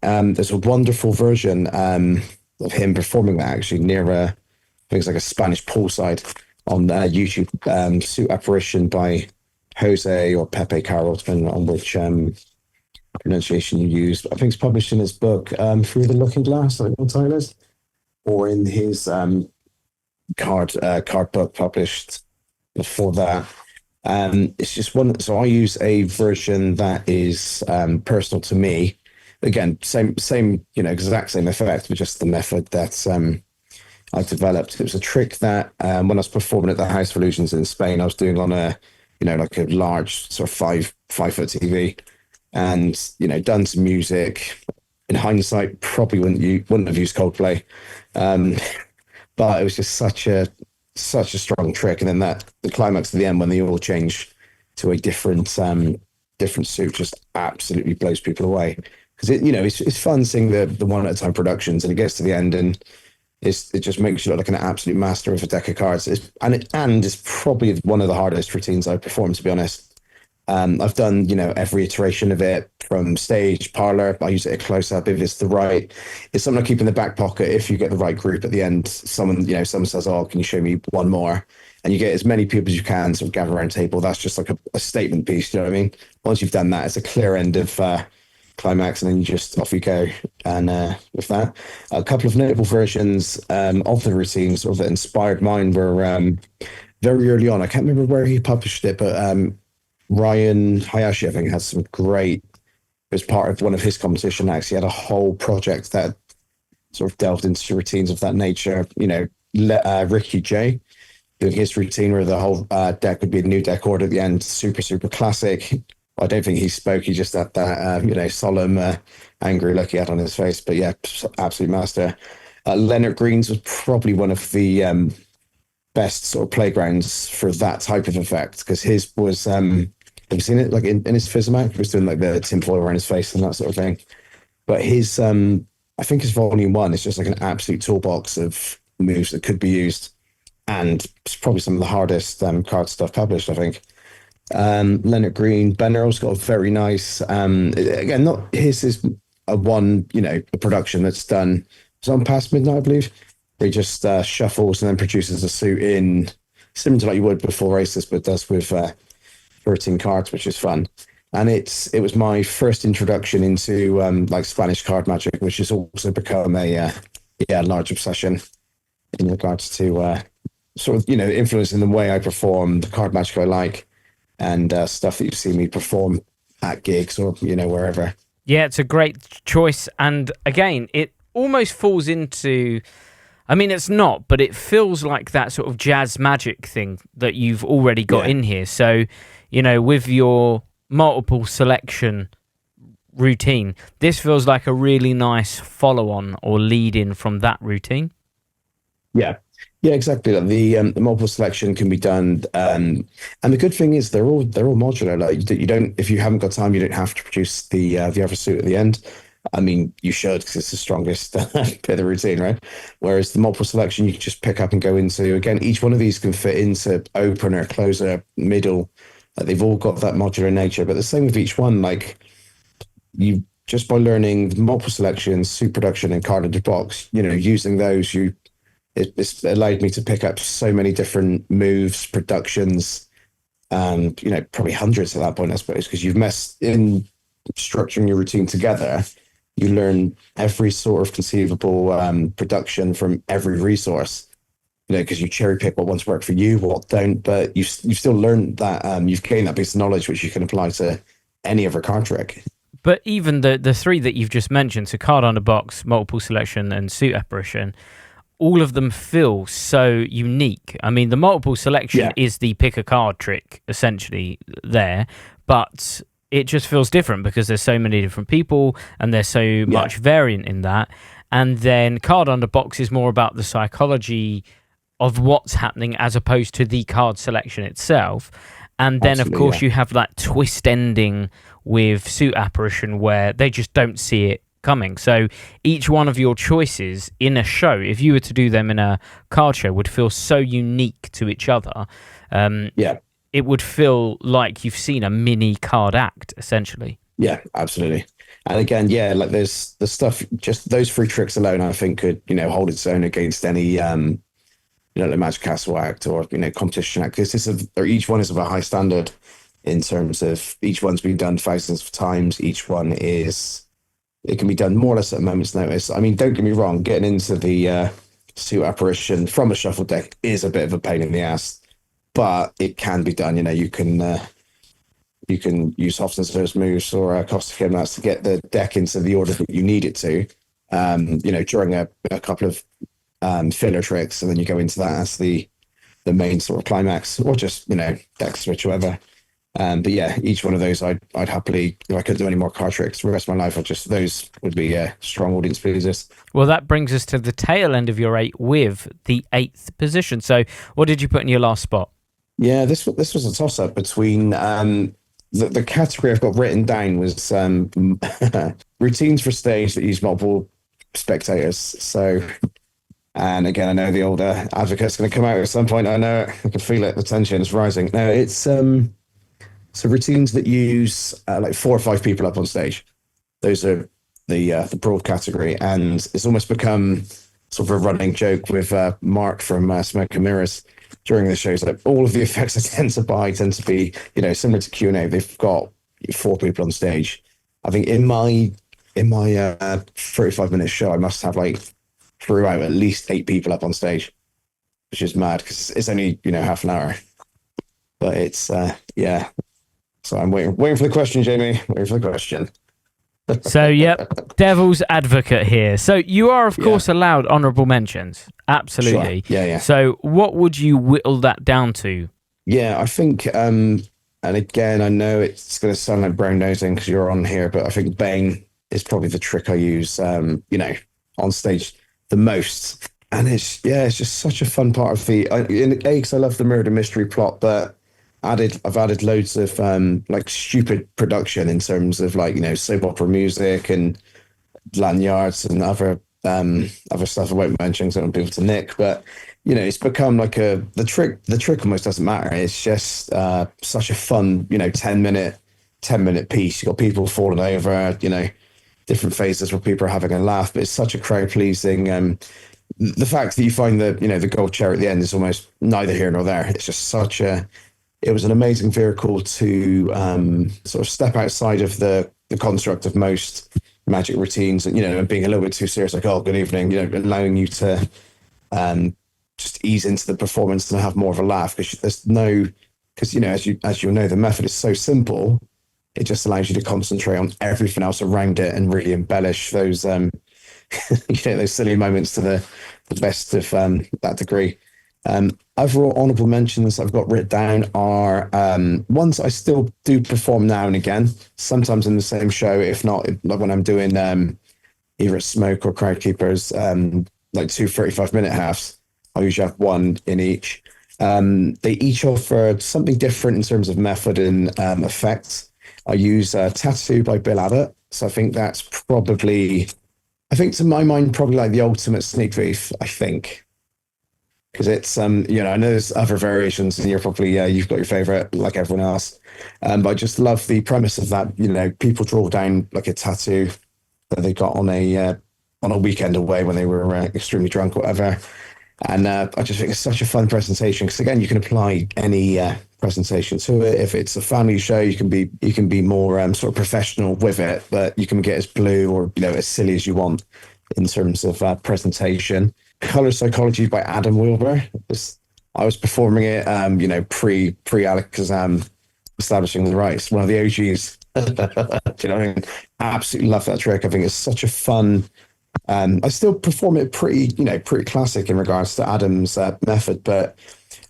There's a wonderful version of him performing that actually near I think it's like a Spanish poolside on YouTube. Suit Apparition by Jose or Pepe Carroll, depending on which pronunciation you use. I think it's published in his book Through the Looking Glass, I think the title is, or in his card book published before that. It's just one. So I use a version that is personal to me. Again, same, exact same effect, but just the method that I developed. It was a trick that when I was performing at the House of Illusions in Spain, I was doing on a, like a large sort of five foot TV, and done some music. In hindsight, probably wouldn't have used Coldplay, but it was just such a strong trick. And then the climax at the end, when they all change to a different suit, just absolutely blows people away. Because it's fun seeing the one at a time productions, and it gets to the end and it just makes you look like an absolute master of a deck of cards. And it's probably one of the hardest routines I've performed, to be honest. I've done, every iteration of it from stage, parlor. I use it at close up if it's the right. It's something I keep in the back pocket. If you get the right group at the end, someone says, "Oh, can you show me one more?" And you get as many people as you can sort of gather around a table. That's just like a statement piece. You know what I mean? Once you've done that, it's a clear end of climax, and then you just off you go. And with that, a couple of notable versions of the routine sort of that inspired mine were very early on. I can't remember where he published it, but Ryan Hayashi, I think, has some great. It was part of one of his competition acts. He had a whole project that sort of delved into routines of that nature. Ricky J doing his routine where the whole deck would be a new deck order at the end. Super, super classic. I don't think he spoke. He just had that, solemn, angry look he had on his face. But yeah, absolute master. Leonard Green's was probably one of the best sort of playgrounds for that type of effect, because his was have you seen it like in his Fizmac? He was doing like the tinfoil around his face and that sort of thing. But his I think his volume 1 is just like an absolute toolbox of moves that could be used, and it's probably some of the hardest card stuff published, I think. Leonard Green, Ben Earl's got a very nice again, not his is a one, a production that's done. It's on past midnight, I believe. He just shuffles and then produces a suit in similar to like you would before races, but does with 13 cards, which is fun. And it was my first introduction into like Spanish card magic, which has also become a large obsession in regards to sort of influencing the way I perform, the card magic I like, and stuff that you see me perform at gigs or wherever. Yeah, it's a great choice, and again, it almost falls into. I mean, it's not, but it feels like that sort of jazz magic thing that you've already got in here. So, with your multiple selection routine, this feels like a really nice follow-on or lead-in from that routine. Yeah, exactly. Like the multiple selection can be done, and the good thing is they're all modular. Like you don't, if you haven't got time, you don't have to produce the other suit at the end. I mean, you should, because it's the strongest bit of the routine, right? Whereas the multiple selection, you can just pick up and go into. Again, each one of these can fit into opener, closer, middle. They've all got that modular nature, but the same with each one. Like you, just by learning multiple selections, suit production, and card in the box, using those, it's allowed me to pick up so many different moves, productions, and probably hundreds at that point, I suppose, because you've messed in structuring your routine together. You learn every sort of conceivable production from every resource, because you cherry pick what ones work for you, what don't, but you've still learned that you've gained that piece of knowledge which you can apply to any other card trick. But even the three that you've just mentioned, so card on the box, multiple selection, and suit apparition, all of them feel so unique. I mean, the multiple selection is the pick a card trick, essentially, there, but it just feels different because there's so many different people and there's so much variant in that. And then card under box is more about the psychology of what's happening as opposed to the card selection itself. And then, of course, you have that twist ending with suit apparition where they just don't see it coming. So each one of your choices in a show, if you were to do them in a card show, would feel so unique to each other. It would feel like you've seen a mini card act, essentially. Yeah, absolutely. And again, like there's the stuff, just those three tricks alone, I think could, hold its own against any, like Magic Castle act or, competition act. Because each one is of a high standard in terms of each one's been done thousands of times. Each one it can be done more or less at a moment's notice. I mean, don't get me wrong, getting into the suit apparition from a shuffle deck is a bit of a pain in the ass. But it can be done. You can use Hobson's first moves or Cost of Kidnaps to get the deck into the order that you need it to. During a couple of filler tricks, and then you go into that as the main sort of climax, or just deck switch, whatever. But yeah, each one of those, I'd happily, if I couldn't do any more card tricks for the rest of my life, those would be strong audience pleasers. Well, that brings us to the tail end of your 8 with the 8th position. So, what did you put in your last spot? Yeah, this was a toss-up between the category I've got written down was routines for stage that use multiple spectators. So, and again, I know the older advocate's going to come out at some point. I know it. I can feel it. The tension is rising. No, it's So routines that use like 4 or 5 people up on stage. Those are the broad category, and it's almost become sort of a running joke with Mark from Smoke and Mirrors during the shows. Like all of the effects I tend to buy tend to be, similar to Q&A. They've got 4 people on stage. I think in my 35-minute show, I must have like throughout at least 8 people up on stage, which is mad because it's only half an hour. But it's yeah. So I'm waiting for the question, Jamie. Waiting for the question. So, yep, devil's advocate here. So you are, of course, allowed honourable mentions. Absolutely. Sure. Yeah. So what would you whittle that down to? Yeah, I think, and again, I know it's going to sound like brown nosing because you're on here, but I think Bane is probably the trick I use, on stage the most. And it's just such a fun part of because I love the murder mystery plot, but I've added loads of like stupid production in terms of like soap opera music and lanyards and other stuff I won't mention because I don't want people to nick. But it's become like the trick almost doesn't matter. It's just such a fun 10-minute piece. You got people falling over, different phases where people are having a laugh, but it's such a crowd pleasing. The fact that you find the gold chair at the end is almost neither here nor there. It's just it was an amazing vehicle to sort of step outside of the construct of most magic routines and, being a little bit too serious, like, oh, good evening, allowing you to just ease into the performance and have more of a laugh because as you know, the method is so simple, it just allows you to concentrate on everything else around it and really embellish those, those silly moments to the best of that degree. Overall honorable mentions I've got written down are ones I still do perform now and again, sometimes in the same show, if not like when I'm doing either Smoke or Crowd Keepers, like 2 35-minute halves. I usually have one in each. They each offer something different in terms of method and effects. I use Tattoo by Bill Abbott, so I think that's probably, to my mind, probably like the ultimate sneak thief, I think. Because it's, I know there's other variations and you're probably, you've got your favorite like everyone else. But I just love the premise of that, people draw down like a tattoo that they got on a weekend away when they were extremely drunk or whatever. And I just think it's such a fun presentation because again, you can apply any presentation to it. If it's a family show, you can be more sort of professional with it, but you can get as blue or, as silly as you want in terms of presentation. Color Psychology by Adam Wilbur. I was performing it, pre Alakazam establishing the rights. One of the OGs. Do you know what I mean? Absolutely love that trick. I think it's such a fun. I still perform it pretty classic in regards to Adam's method, but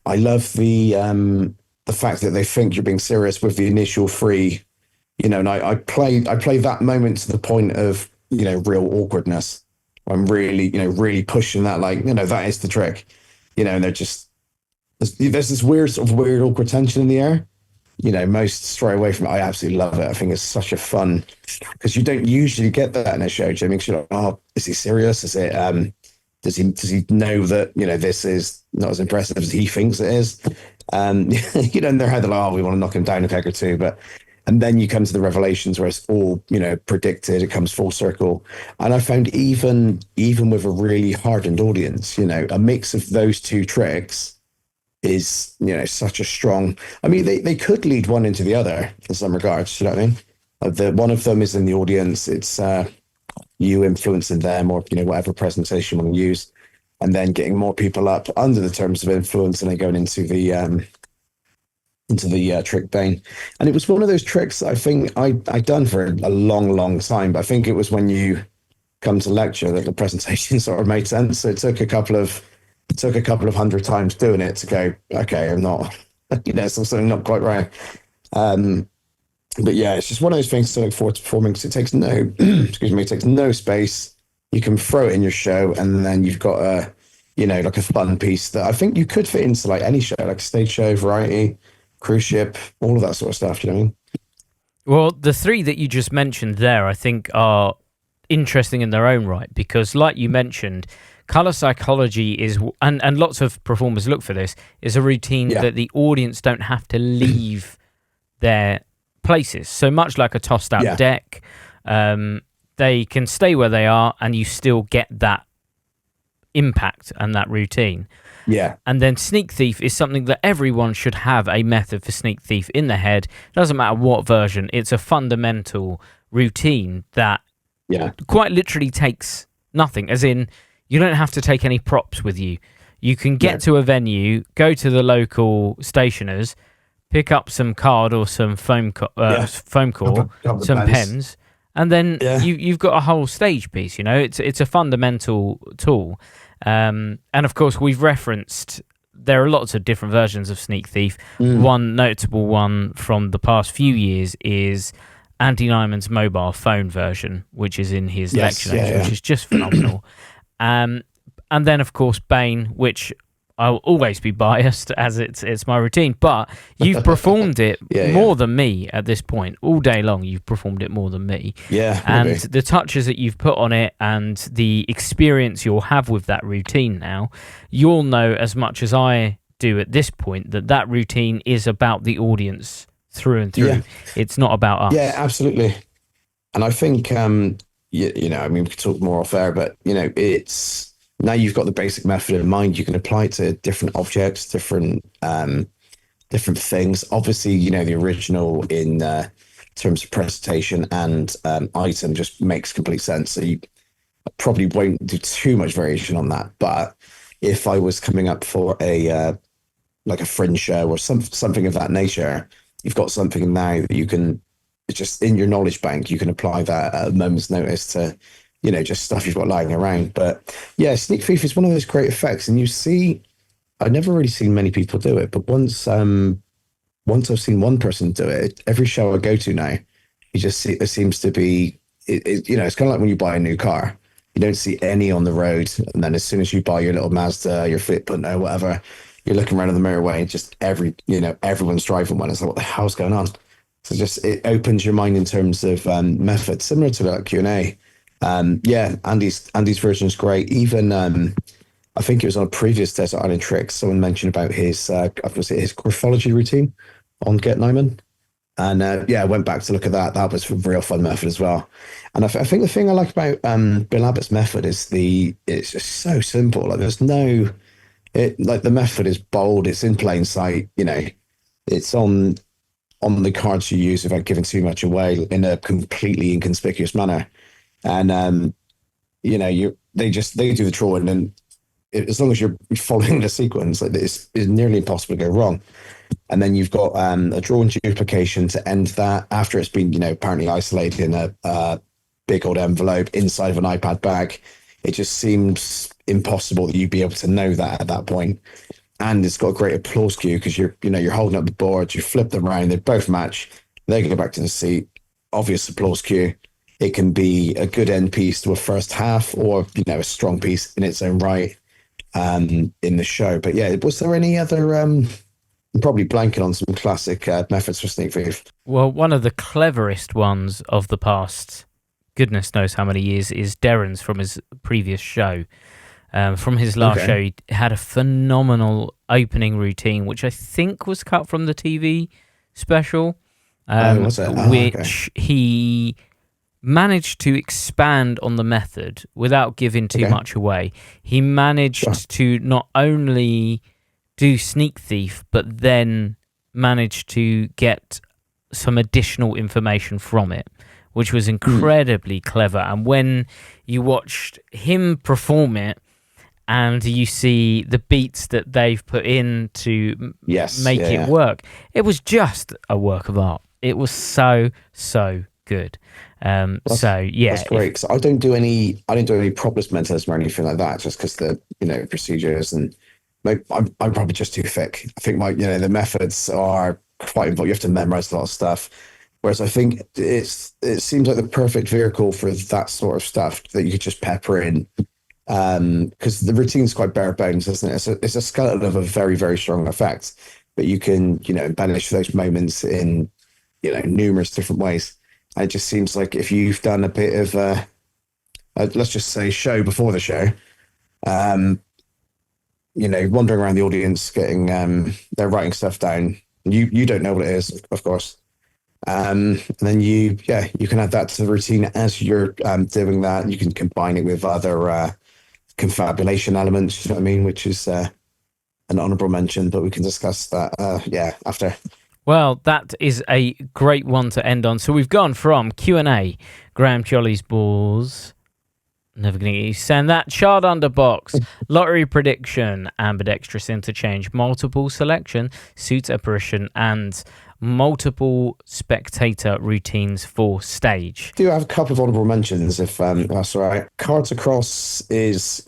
I love the fact that they think you're being serious with the initial free. And I play that moment to the point of real awkwardness. I'm really, really pushing that, like, that is the trick, and they're just, there's this weird awkward tension in the air, most stray away from it. I absolutely love it. I think it's such a fun, because you don't usually get that in a show, Jimmy, because you're like, oh, is he serious? Is it, does he know that, this is not as impressive as he thinks it is? In their head, they're like, oh, we want to knock him down a peg or two, and then you come to the revelations where it's all, predicted, it comes full circle. And I found even with a really hardened audience, a mix of those two tricks is, such a strong, they could lead one into the other in some regards, you know what I mean? One of them is in the audience, it's you influencing them or, whatever presentation you want to use, and then getting more people up under the terms of influence and then going into the trick Bane. And it was one of those tricks that I think I'd done for a long time, but I think it was when you come to lecture that the presentation sort of made sense. So it took a couple of 100 times doing it to go, okay, I'm not, something not quite right. But yeah, it's just one of those things to look forward to performing because it takes it takes no space. You can throw it in your show and then you've got like a fun piece that I think you could fit into like any show, like a stage show, variety, cruise ship, all of that sort of stuff. You know what I mean? Well, the 3 that you just mentioned there, I think, are interesting in their own right because, like you mentioned, color psychology is, and lots of performers look for this, is a routine that the audience don't have to leave their places. So much like a tossed out Yeah. deck, they can stay where they are and you still get that impact and that routine. Yeah. And then Sneak Thief is something that everyone should have a method for Sneak Thief in their head. Doesn't matter what version. It's a fundamental routine that quite literally takes nothing. As in, you don't have to take any props with you. You can get to a venue, go to the local stationers, pick up some card or some foam core, some pens, and then you've got a whole stage piece. You know, it's a fundamental tool. And of course, we've referenced there are lots of different versions of Sneak Thief. One notable one from the past few years is Andy Nyman's mobile phone version, which is in his lecture notes, which is just phenomenal. And then, of course, Bane, which I'll always be biased as it's my routine. But you've performed it more than me at this point. All day long, you've performed it more than me. Yeah, and maybe. the touches that you've put on it and the experience you'll have with that routine now, you'll know as much as I do at this point that routine is about the audience through and through. It's not about us. Yeah, absolutely. And I think, you know, I mean, we could talk more off air, but, you know, it's now you've got the basic method in mind. You can apply it to different objects, different things. Obviously, you know, the original in terms of presentation and item just makes complete sense. So you probably won't do too much variation on that. But if I was coming up for a like a fringe show or something of that nature, you've got something now that you can, it's just in your knowledge bank, you can apply that at a moment's notice to, you know, just stuff you've got lying around. But yeah, Sneak Thief is one of those great effects. And you see, I've never really seen many people do it, but once I've seen one person do it, every show I go to now, you just see, it seems to be, you know, it's kind of like when you buy a new car. You don't see any on the road. And then as soon as you buy your little Mazda, your Fit Punto, whatever, you're looking around in the mirrorway and just everyone's driving one. It's like, what the hell's going on? So just, it opens your mind in terms of methods, similar to like Q&A. Yeah, Andy's version is great. Even I think it was on a previous Desert Island Trick, someone mentioned about his his graphology routine on Get Nyman. And yeah, I went back to look at that. That was a real fun method as well. And I think the thing I like about Bill Abbott's method is it's just so simple. Like there's no, like the method is bold. It's in plain sight. You know, it's on the cards you use without giving too much away in a completely inconspicuous manner. And you know, they do the drawing, and as long as you're following the sequence, like it's nearly impossible to go wrong. And then you've got a drawing duplication to end that after it's been, you know, apparently isolated in a big old envelope inside of an iPad bag. It just seems impossible that you'd be able to know that at that point. And it's got a great applause cue because you're holding up the boards, you flip them around, they both match. They go back to the seat. Obvious applause cue. It can be a good end piece to a first half, or you know, a strong piece in its own right in the show. But yeah, was there any other? I'm probably blanking on some classic methods for Sneak Thief. Well, one of the cleverest ones of the past, goodness knows how many years, is Darren's from his previous show. From his last show, he had a phenomenal opening routine, which I think was cut from the TV special, which he managed to expand on the method without giving too much away. He managed to not only do Sneak Thief, but then managed to get some additional information from it, which was incredibly clever. And when you watched him perform it, and you see the beats that they've put in to make it work, it was just a work of art. It was so good. That's great. So I don't do any propless mentalism or anything like that, just because the procedures, and I'm probably just too thick. I think the methods are quite involved. You have to memorize a lot of stuff. Whereas I think it seems like the perfect vehicle for that sort of stuff that you could just pepper in. Because the routine's quite bare bones, isn't it? It's a skeleton of a very, very strong effect, but you can, embellish those moments in, numerous different ways. And it just seems like if you've done a bit of, let's just say, show before the show, wandering around the audience, getting, they're writing stuff down. You don't know what it is, of course. And then you can add that to the routine as you're doing that. You can combine it with other confabulation elements, you know what I mean, which is an honorable mention, but we can discuss that after. Well, that is a great one to end on. So we've gone from Q&A, Graham Jolly's balls, never going to get you saying that, Chard underbox, lottery prediction, ambidextrous interchange, multiple selection, suit apparition, and multiple spectator routines for stage. I do have a couple of honorable mentions, if that's all right. Cards Across is,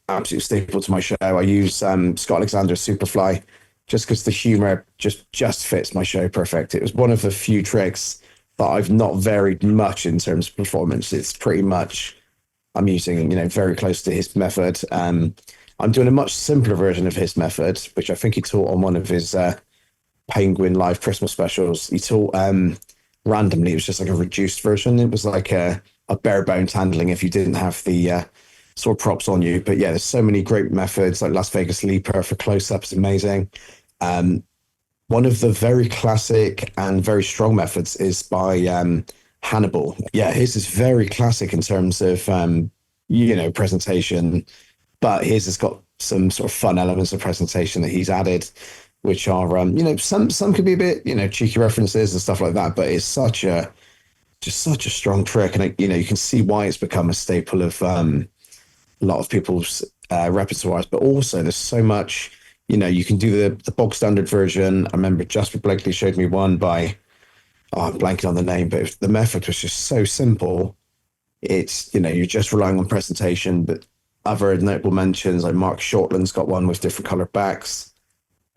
absolute staple to my show. I use Scott Alexander's Superfly just because the humor just fits my show perfect. It was one of the few tricks that I've not varied much in terms of performance. It's pretty much, I'm using, very close to his method. I'm doing a much simpler version of his method, which I think he taught on one of his Penguin live Christmas specials. He taught randomly. It was just like a reduced version. It was like a bare bones handling if you didn't have the sort of props on you. But yeah, there's so many great methods, like Las Vegas Leaper for close-up is amazing. One of the very classic and very strong methods is by Hannibal. Yeah, his is very classic in terms of presentation, but his has got some sort of fun elements of presentation that he's added, which are some could be a bit cheeky references and stuff like that, but it's such a strong trick, and you can see why it's become a staple of a lot of people's repertoires. But also there's so much, you can do the bog standard version. I remember Jasper Blakely showed me one by, I'm blanking on the name, but the method was just so simple. It's, you're just relying on presentation, but other notable mentions, like Mark Shortland's got one with different colored backs.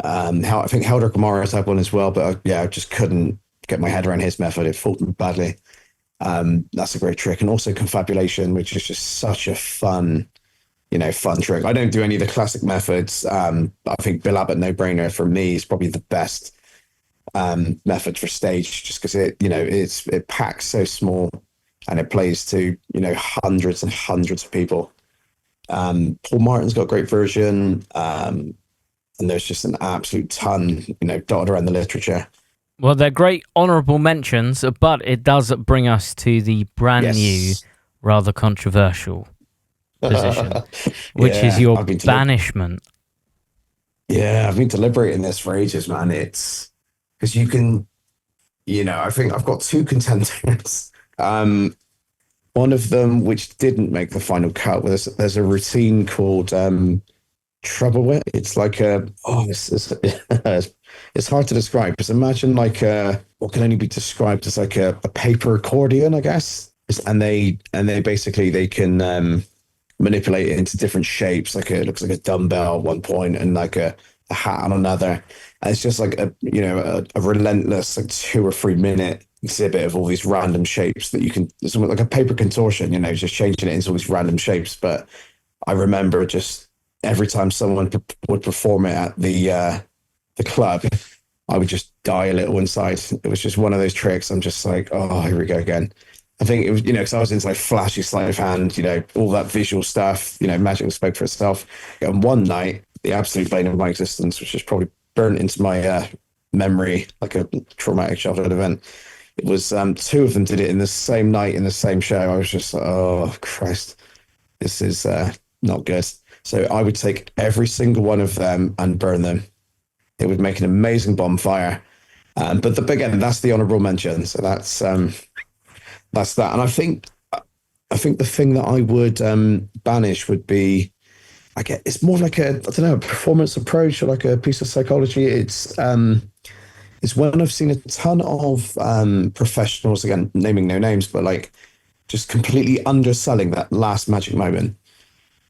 I think Helder Kamara's had one as well, but I just couldn't get my head around his method. It fooled me badly. That's a great trick. And also confabulation, which is just such a fun trick. I don't do any of the classic methods. I think Bill Abbott No Brainer for me is probably the best method for stage, just because it packs so small and it plays to hundreds and hundreds of people. Paul Martin's got a great version, and there's just an absolute ton dotted around the literature. Well, they're great honourable mentions, but it does bring us to the brand new, rather controversial position, which is your banishment. I've been deliberating this for ages, man. It's because you can, I think I've got two contenders. One of them, which didn't make the final cut, there's a routine called Trouble It. It's like it's hard to describe, because imagine like what can only be described as like a paper accordion, I guess. And they basically they can manipulate it into different shapes. Like it looks like a dumbbell at one point and like a hat on another. And it's just like a relentless like 2 or 3 minute exhibit of all these random shapes that you can. It's like a paper contortion, just changing it into all these random shapes. But I remember just every time someone would perform it at the club, I would just die a little inside. It was just one of those tricks. I'm just like, oh, here we go again. I think it was, because I was into like flashy sleight of hand, all that visual stuff, magic spoke for itself. And one night, the absolute bane of my existence, which is probably burnt into my memory, like a traumatic childhood event. It was 2 of them did it in the same night in the same show. I was just like, oh, Christ, this is not good. So I would take every single one of them and burn them. It would make an amazing bonfire. But again, that's the honorable mention. So that's that. And I think the thing that I would banish would be, I guess it's more like a performance approach or like a piece of psychology. It's when I've seen a ton of professionals, again, naming no names, but like just completely underselling that last magic moment.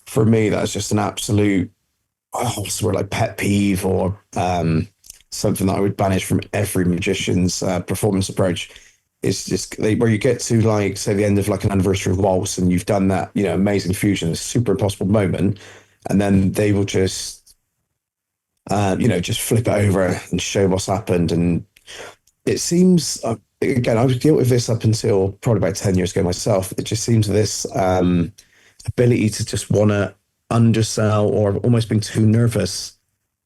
For me, that's just an absolute, like pet peeve or something that I would banish from every magician's performance approach. It's just where you get to like, say, the end of like an anniversary waltz and you've done that, amazing fusion, a super impossible moment. And then they will just, just flip it over and show what's happened. And it seems, again, I was guilty of this up until probably about 10 years ago myself. It just seems this ability to just want to undersell or almost being too nervous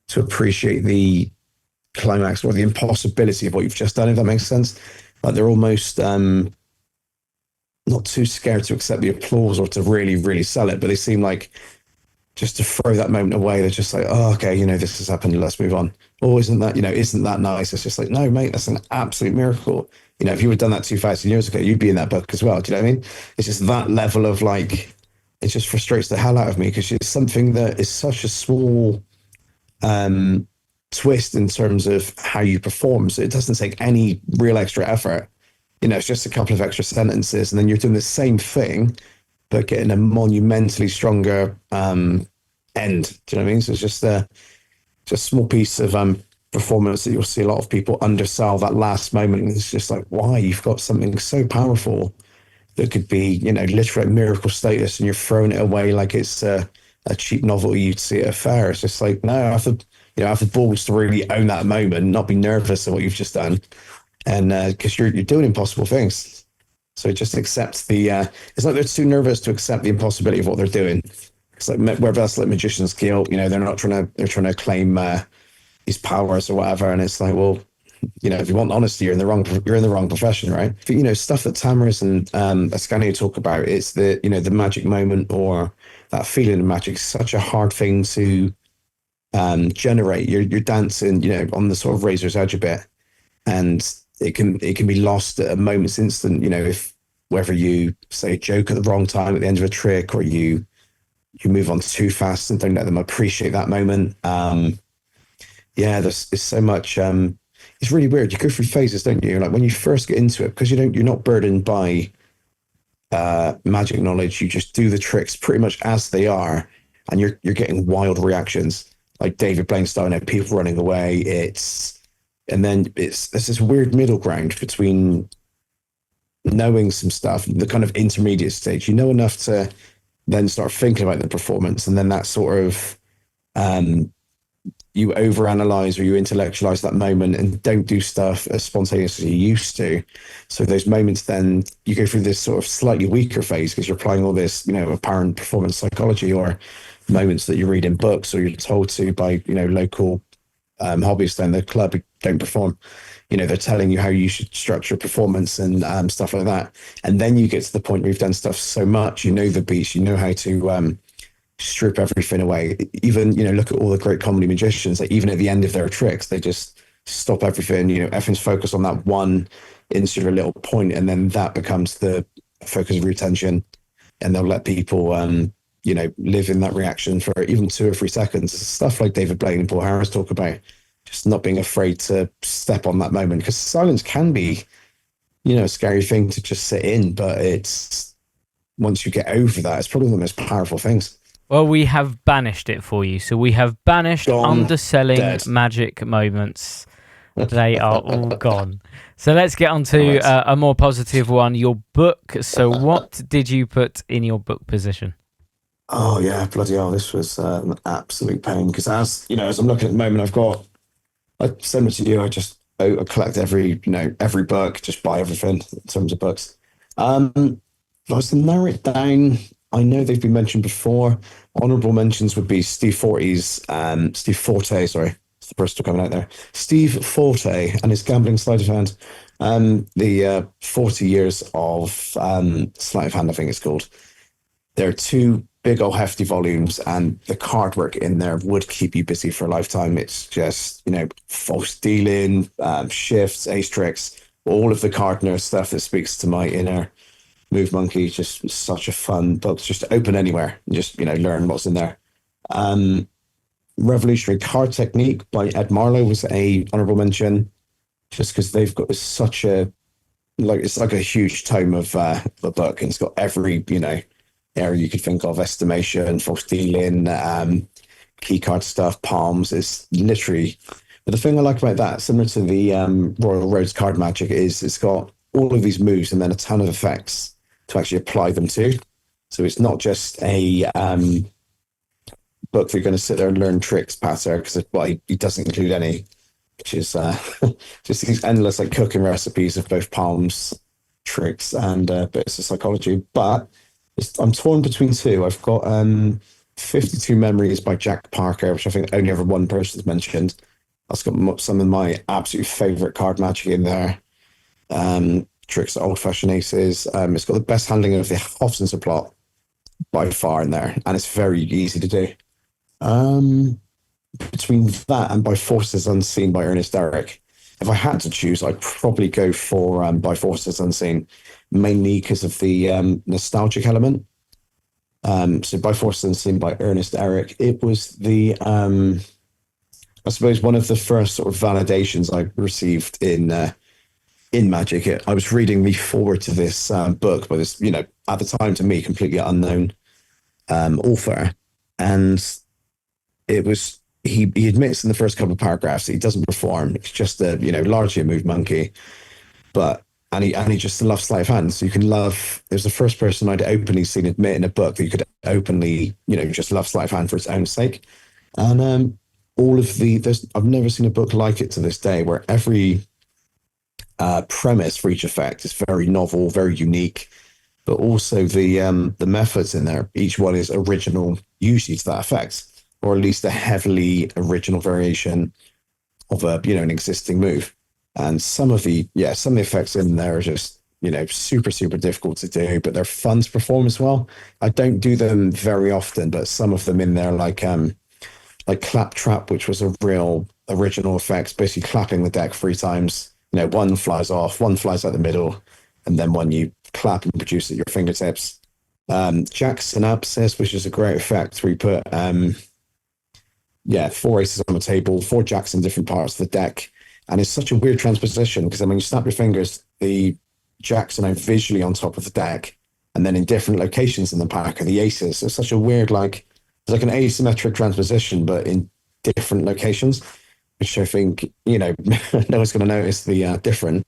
to appreciate the climax or the impossibility of what you've just done, if that makes sense. like they're almost not too scared to accept the applause or to really, really sell it, but they seem like just to throw that moment away. They're just like, oh, okay, this has happened. Let's move on. Oh, isn't that nice? It's just like, no, mate, that's an absolute miracle. If you had done that 2,000 years ago, you'd be in that book as well. Do you know what I mean? It's just that level of like, it just frustrates the hell out of me because it's something that is such a small twist in terms of how you perform. So it doesn't take any real extra effort. It's just a couple of extra sentences, and then you're doing the same thing, but getting a monumentally stronger end. Do you know what I mean? So it's just a small piece of performance that you'll see a lot of people undersell that last moment. And it's just like, why? You've got something so powerful that could be, literally miracle status, and you're throwing it away like it's a cheap novelty you'd see at a fair. It's just like, no, I have the balls to really own that moment, not be nervous of what you've just done. And because you're doing impossible things. So just accept it's like they're too nervous to accept the impossibility of what they're doing. It's like, whether that's like Magician's Guild, they're trying to claim these powers or whatever. And it's like, well, if you want honesty, you're in the wrong profession, right? But, stuff that Tamras and Ascanio talk about, it's the magic moment or that feeling of magic is such a hard thing to generate. You're dancing, on the sort of razor's edge a bit, and it can be lost at a moment's instant. If whether you say a joke at the wrong time at the end of a trick, or you move on too fast and don't let them appreciate that moment. There's so much. It's really weird. You go through phases, don't you? Like when you first get into it, because you're not burdened by magic knowledge. You just do the tricks pretty much as they are, and you're getting wild reactions. Like David Blaine style, people running away. There's this weird middle ground between knowing some stuff, the kind of intermediate stage. You know enough to then start thinking about the performance, and then that sort of you overanalyze or you intellectualize that moment and don't do stuff as spontaneous as you used to. So those moments, then you go through this sort of slightly weaker phase because you're applying all this, apparent performance psychology or moments that you read in books or you're told to by, local hobbyists in the club who don't perform. They're telling you how you should structure performance and stuff like that. And then you get to the point where you've done stuff so much, the beats, how to strip everything away. Even, look at all the great comedy magicians, like even at the end of their tricks, they just stop everything, everything's focused on that one insular little point, and then that becomes the focus of your attention, and they'll let people live in that reaction for even 2 or 3 seconds. Stuff like David Blaine and Paul Harris talk about, just not being afraid to step on that moment, because silence can be, a scary thing to just sit in, but it's, once you get over that, it's probably one of the most powerful things. Well, we have banished it for you. So we have banished underselling magic moments. They are all gone. So let's get on to a more positive one, your book. So what did you put in your book position? Oh, yeah, bloody hell. This was an absolute pain because as I'm looking at the moment, I've got, similar to you, I collect every book, just buy everything in terms of books. If I was to narrow it down, I know they've been mentioned before. Honorable mentions would be Steve Forte, it's the person coming out there. Steve Forte and his Gambling Sleight of Hand. The 40 years of Sleight of Hand, I think it's called. There are 2 big old hefty volumes, and the card work in there would keep you busy for a lifetime. It's just, false dealing, shifts, ace tricks, all of the card nerd stuff that speaks to my inner Move Monkey. Just such a fun book, just to open anywhere and just, learn what's in there. Revolutionary Card Technique by Ed Marlowe was a honorable mention, just because they've got such a, it's like a huge tome of the book, and it's got every, area you could think of: estimation, false dealing, key card stuff, palms. It's literally, but the thing I like about that, similar to the Royal Roads card magic, is it's got all of these moves and then a ton of effects to actually apply them to. So it's not just a book that you're going to sit there and learn tricks patter, because it doesn't include any, which is just these endless cooking recipes of both palms, tricks, and bits of psychology. But I'm torn between 2. I've got 52 Memories by Jack Parker, which I think only ever one person's mentioned. That's got some of my absolute favorite card magic in there. tricks, old-fashioned aces. It's got the best handling of the Hofsensor plot by far in there, and it's very easy to do. Between that and By Forces Unseen by Ernest Derrick, if I had to choose, I'd probably go for By Forces Unseen, mainly because of the nostalgic element. So By Forces Unseen by Ernest Derrick, it was I suppose one of the first sort of validations I received in Magic. I was reading the forward to this book by this, at the time to me, completely unknown author, and it was he admits in the first couple of paragraphs that he doesn't perform. It's just largely a move monkey, but and he just loves sleight of hand. So you can love. It was the first person I'd openly seen admit in a book that you could openly just love sleight of hand for its own sake, and all of I've never seen a book like it to this day, where every premise for each effect is very novel, very unique, but also the methods in there. Each one is original, usually to that effect, or at least a heavily original variation of an existing move. And some of the effects in there are just super super difficult to do, but they're fun to perform as well. I don't do them very often, but some of them in there, like Claptrap, which was a real original effect, basically clapping the deck 3 times. One flies off, one flies out the middle, and then one you clap and produce at your fingertips. Jack Synapsis, which is a great effect where you put 4 aces on the table, 4 jacks in different parts of the deck. And it's such a weird transposition because when you snap your fingers, the jacks are now visually on top of the deck, and then in different locations in the pack are the aces. So it's such a weird, it's like an asymmetric transposition, but in different locations, which I think, no one's going to notice the difference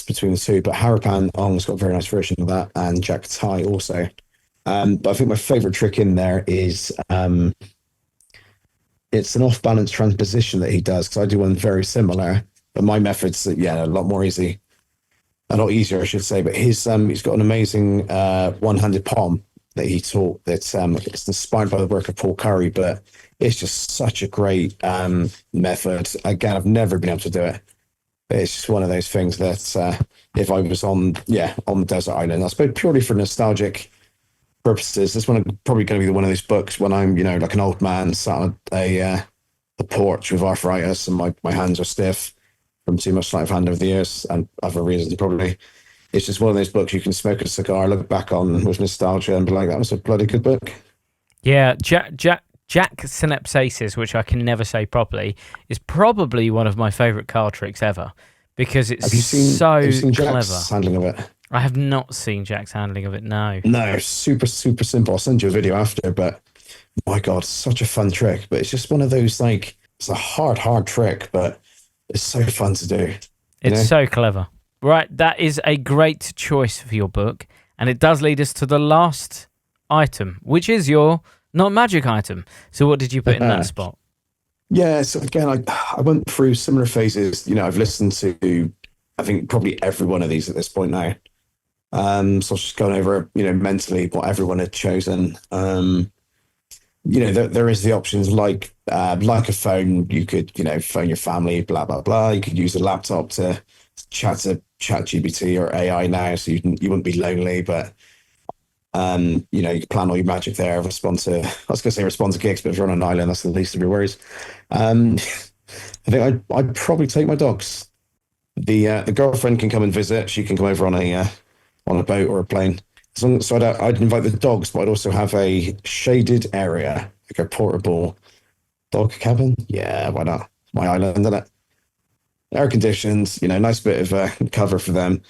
between the two. But Harapan Ong's got a very nice version of that, and Jack Tai also. But I think my favorite trick in there is it's an off-balance transposition that he does, because I do one very similar, but my method's a lot easier, I should say. But he's got an amazing one-handed palm that he taught that's it's inspired by the work of Paul Curry, but it's just such a great method. Again, I've never been able to do it. But it's just one of those things that if I was on the desert island, I suppose purely for nostalgic purposes, this one probably going to be one of those books when I'm like an old man sat on a porch with arthritis and my hands are stiff from too much sleight of hand over the years and other reasons probably. It's just one of those books you can smoke a cigar, look back on with nostalgia, and be like, that was a bloody good book. Yeah, Jack Synapsis, which I can never say properly, is probably one of my favourite card tricks ever, because it's have you seen clever. Jack's handling of it? I have not seen Jack's handling of it, no. No, super, super simple. I'll send you a video after, but my God, such a fun trick. But it's just one of those, it's a hard trick, but it's so fun to do. It's so clever. Right, that is a great choice for your book, and it does lead us to the last item, which is your not magic item. So what did you put in that spot? Yeah, so again, I went through similar phases. I've listened to, I think, probably every one of these at this point now. So I was just going over, mentally what everyone had chosen. There is the options like a phone. You could, phone your family, blah, blah, blah. You could use a laptop to chat to ChatGPT or AI now, so you wouldn't be lonely, but you can plan all your magic there, respond to gigs, but if you're on an island, that's the least of your worries. I think I'd probably take my dogs. The girlfriend can come and visit. She can come over on a boat or a plane. So I'd invite the dogs, but I'd also have a shaded area, like a portable dog cabin. Yeah, why not? My island, isn't it? Air conditioned, nice bit of cover for them.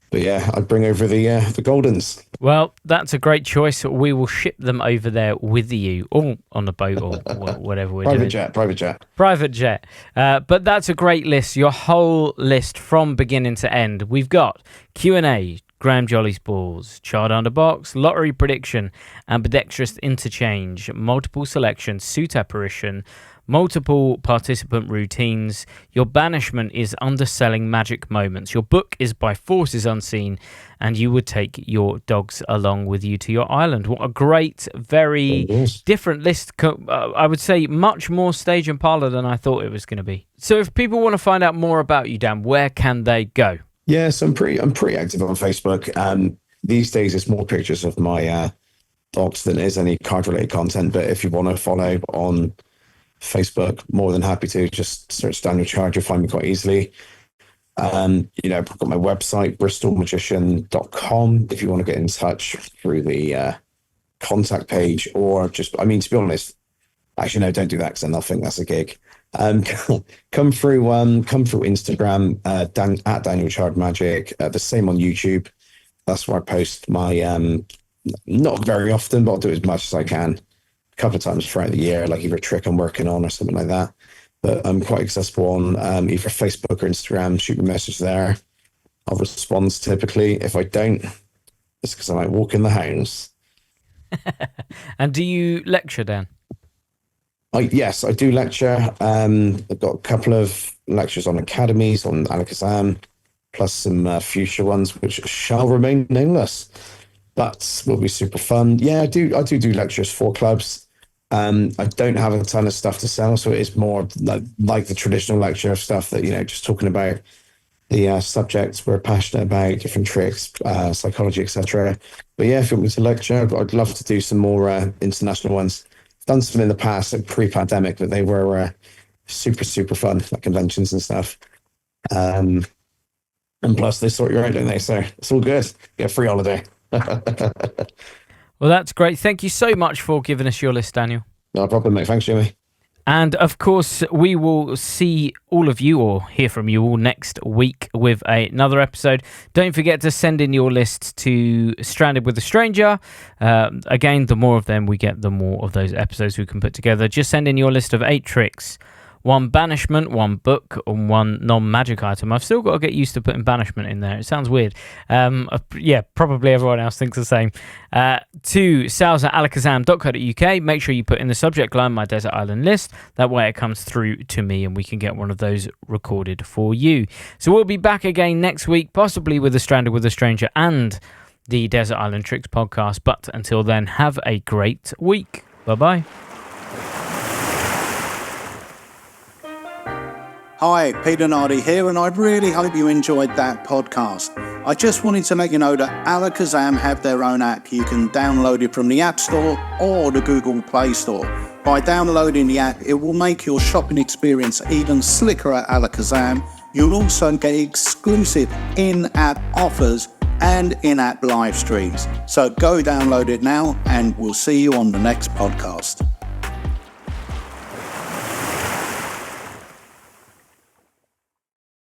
But yeah, I'd bring over the Goldens. Well, that's a great choice. We will ship them over there with you, or on a boat, or whatever we're doing. Private jet. But that's a great list. Your whole list from beginning to end. We've got Q&A, Graham Jolly's balls, Chard Underbox, lottery prediction, ambidextrous interchange, multiple selection, suit apparition, multiple participant routines. Your banishment is underselling magic moments. Your book is By Forces Unseen, and you would take your dogs along with you to your island. What a great, very different list. I would say much more stage and parlour than I thought it was going to be. So if people want to find out more about you, Dan, where can they go? Yeah, so I'm pretty active on Facebook. These days it's more pictures of my dogs than it is any card related content. But if you want to follow on Facebook, more than happy to. Just search Daniel Chard, you'll find me quite easily. I've got my website, bristolmagician.com, if you want to get in touch through the contact page, or just, I mean, to be honest, actually, no, don't do that because then they'll think that's a gig. Come through Instagram, at Daniel Chard Magic, the same on YouTube. That's where I post my, not very often, but I'll do as much as I can, a couple of times throughout the year, like either a trick I'm working on or something like that. But I'm quite accessible on either Facebook or Instagram. Shoot me a message there. I'll respond typically. If I don't, it's because I might walk in the house. And do you lecture, Dan? Yes, I do lecture. I've got a couple of lectures on academies, on Alakazam, plus some future ones which shall remain nameless, but will be super fun. Yeah, I do lectures for clubs. I don't have a ton of stuff to sell, so it is more like the traditional lecture stuff that, just talking about the subjects we're passionate about, different tricks, psychology, etc. But yeah, if you want me to lecture, I'd love to do some more international ones. I've done some in the past, like pre-pandemic, but they were super, super fun, like conventions and stuff. And plus, they sort you out, don't they? So it's all good. Get a free holiday. Well, that's great. Thank you so much for giving us your list, Daniel. No problem, mate. Thanks, Jimmy. And of course, we will see all of you or hear from you all next week with another episode. Don't forget to send in your list to Stranded with a Stranger. Again, the more of them we get, the more of those episodes we can put together. Just send in your list of 8 tricks, 1 banishment, 1 book, and 1 non-magic item. I've still got to get used to putting banishment in there. It sounds weird. Yeah, probably everyone else thinks the same. To sales@alakazam.co.uk. Make sure you put in the subject line my desert island list. That way it comes through to me and we can get one of those recorded for you. So we'll be back again next week, possibly with a Stranded with a Stranger and the Desert Island Tricks podcast. But until then, have a great week. Bye-bye. Hi, Peter Nardi here, and I really hope you enjoyed that podcast. I just wanted to let you know that Alakazam have their own app. You can download it from the App Store or the Google Play Store. By downloading the app, it will make your shopping experience even slicker at Alakazam. You'll also get exclusive in-app offers and in-app live streams. So go download it now, and we'll see you on the next podcast.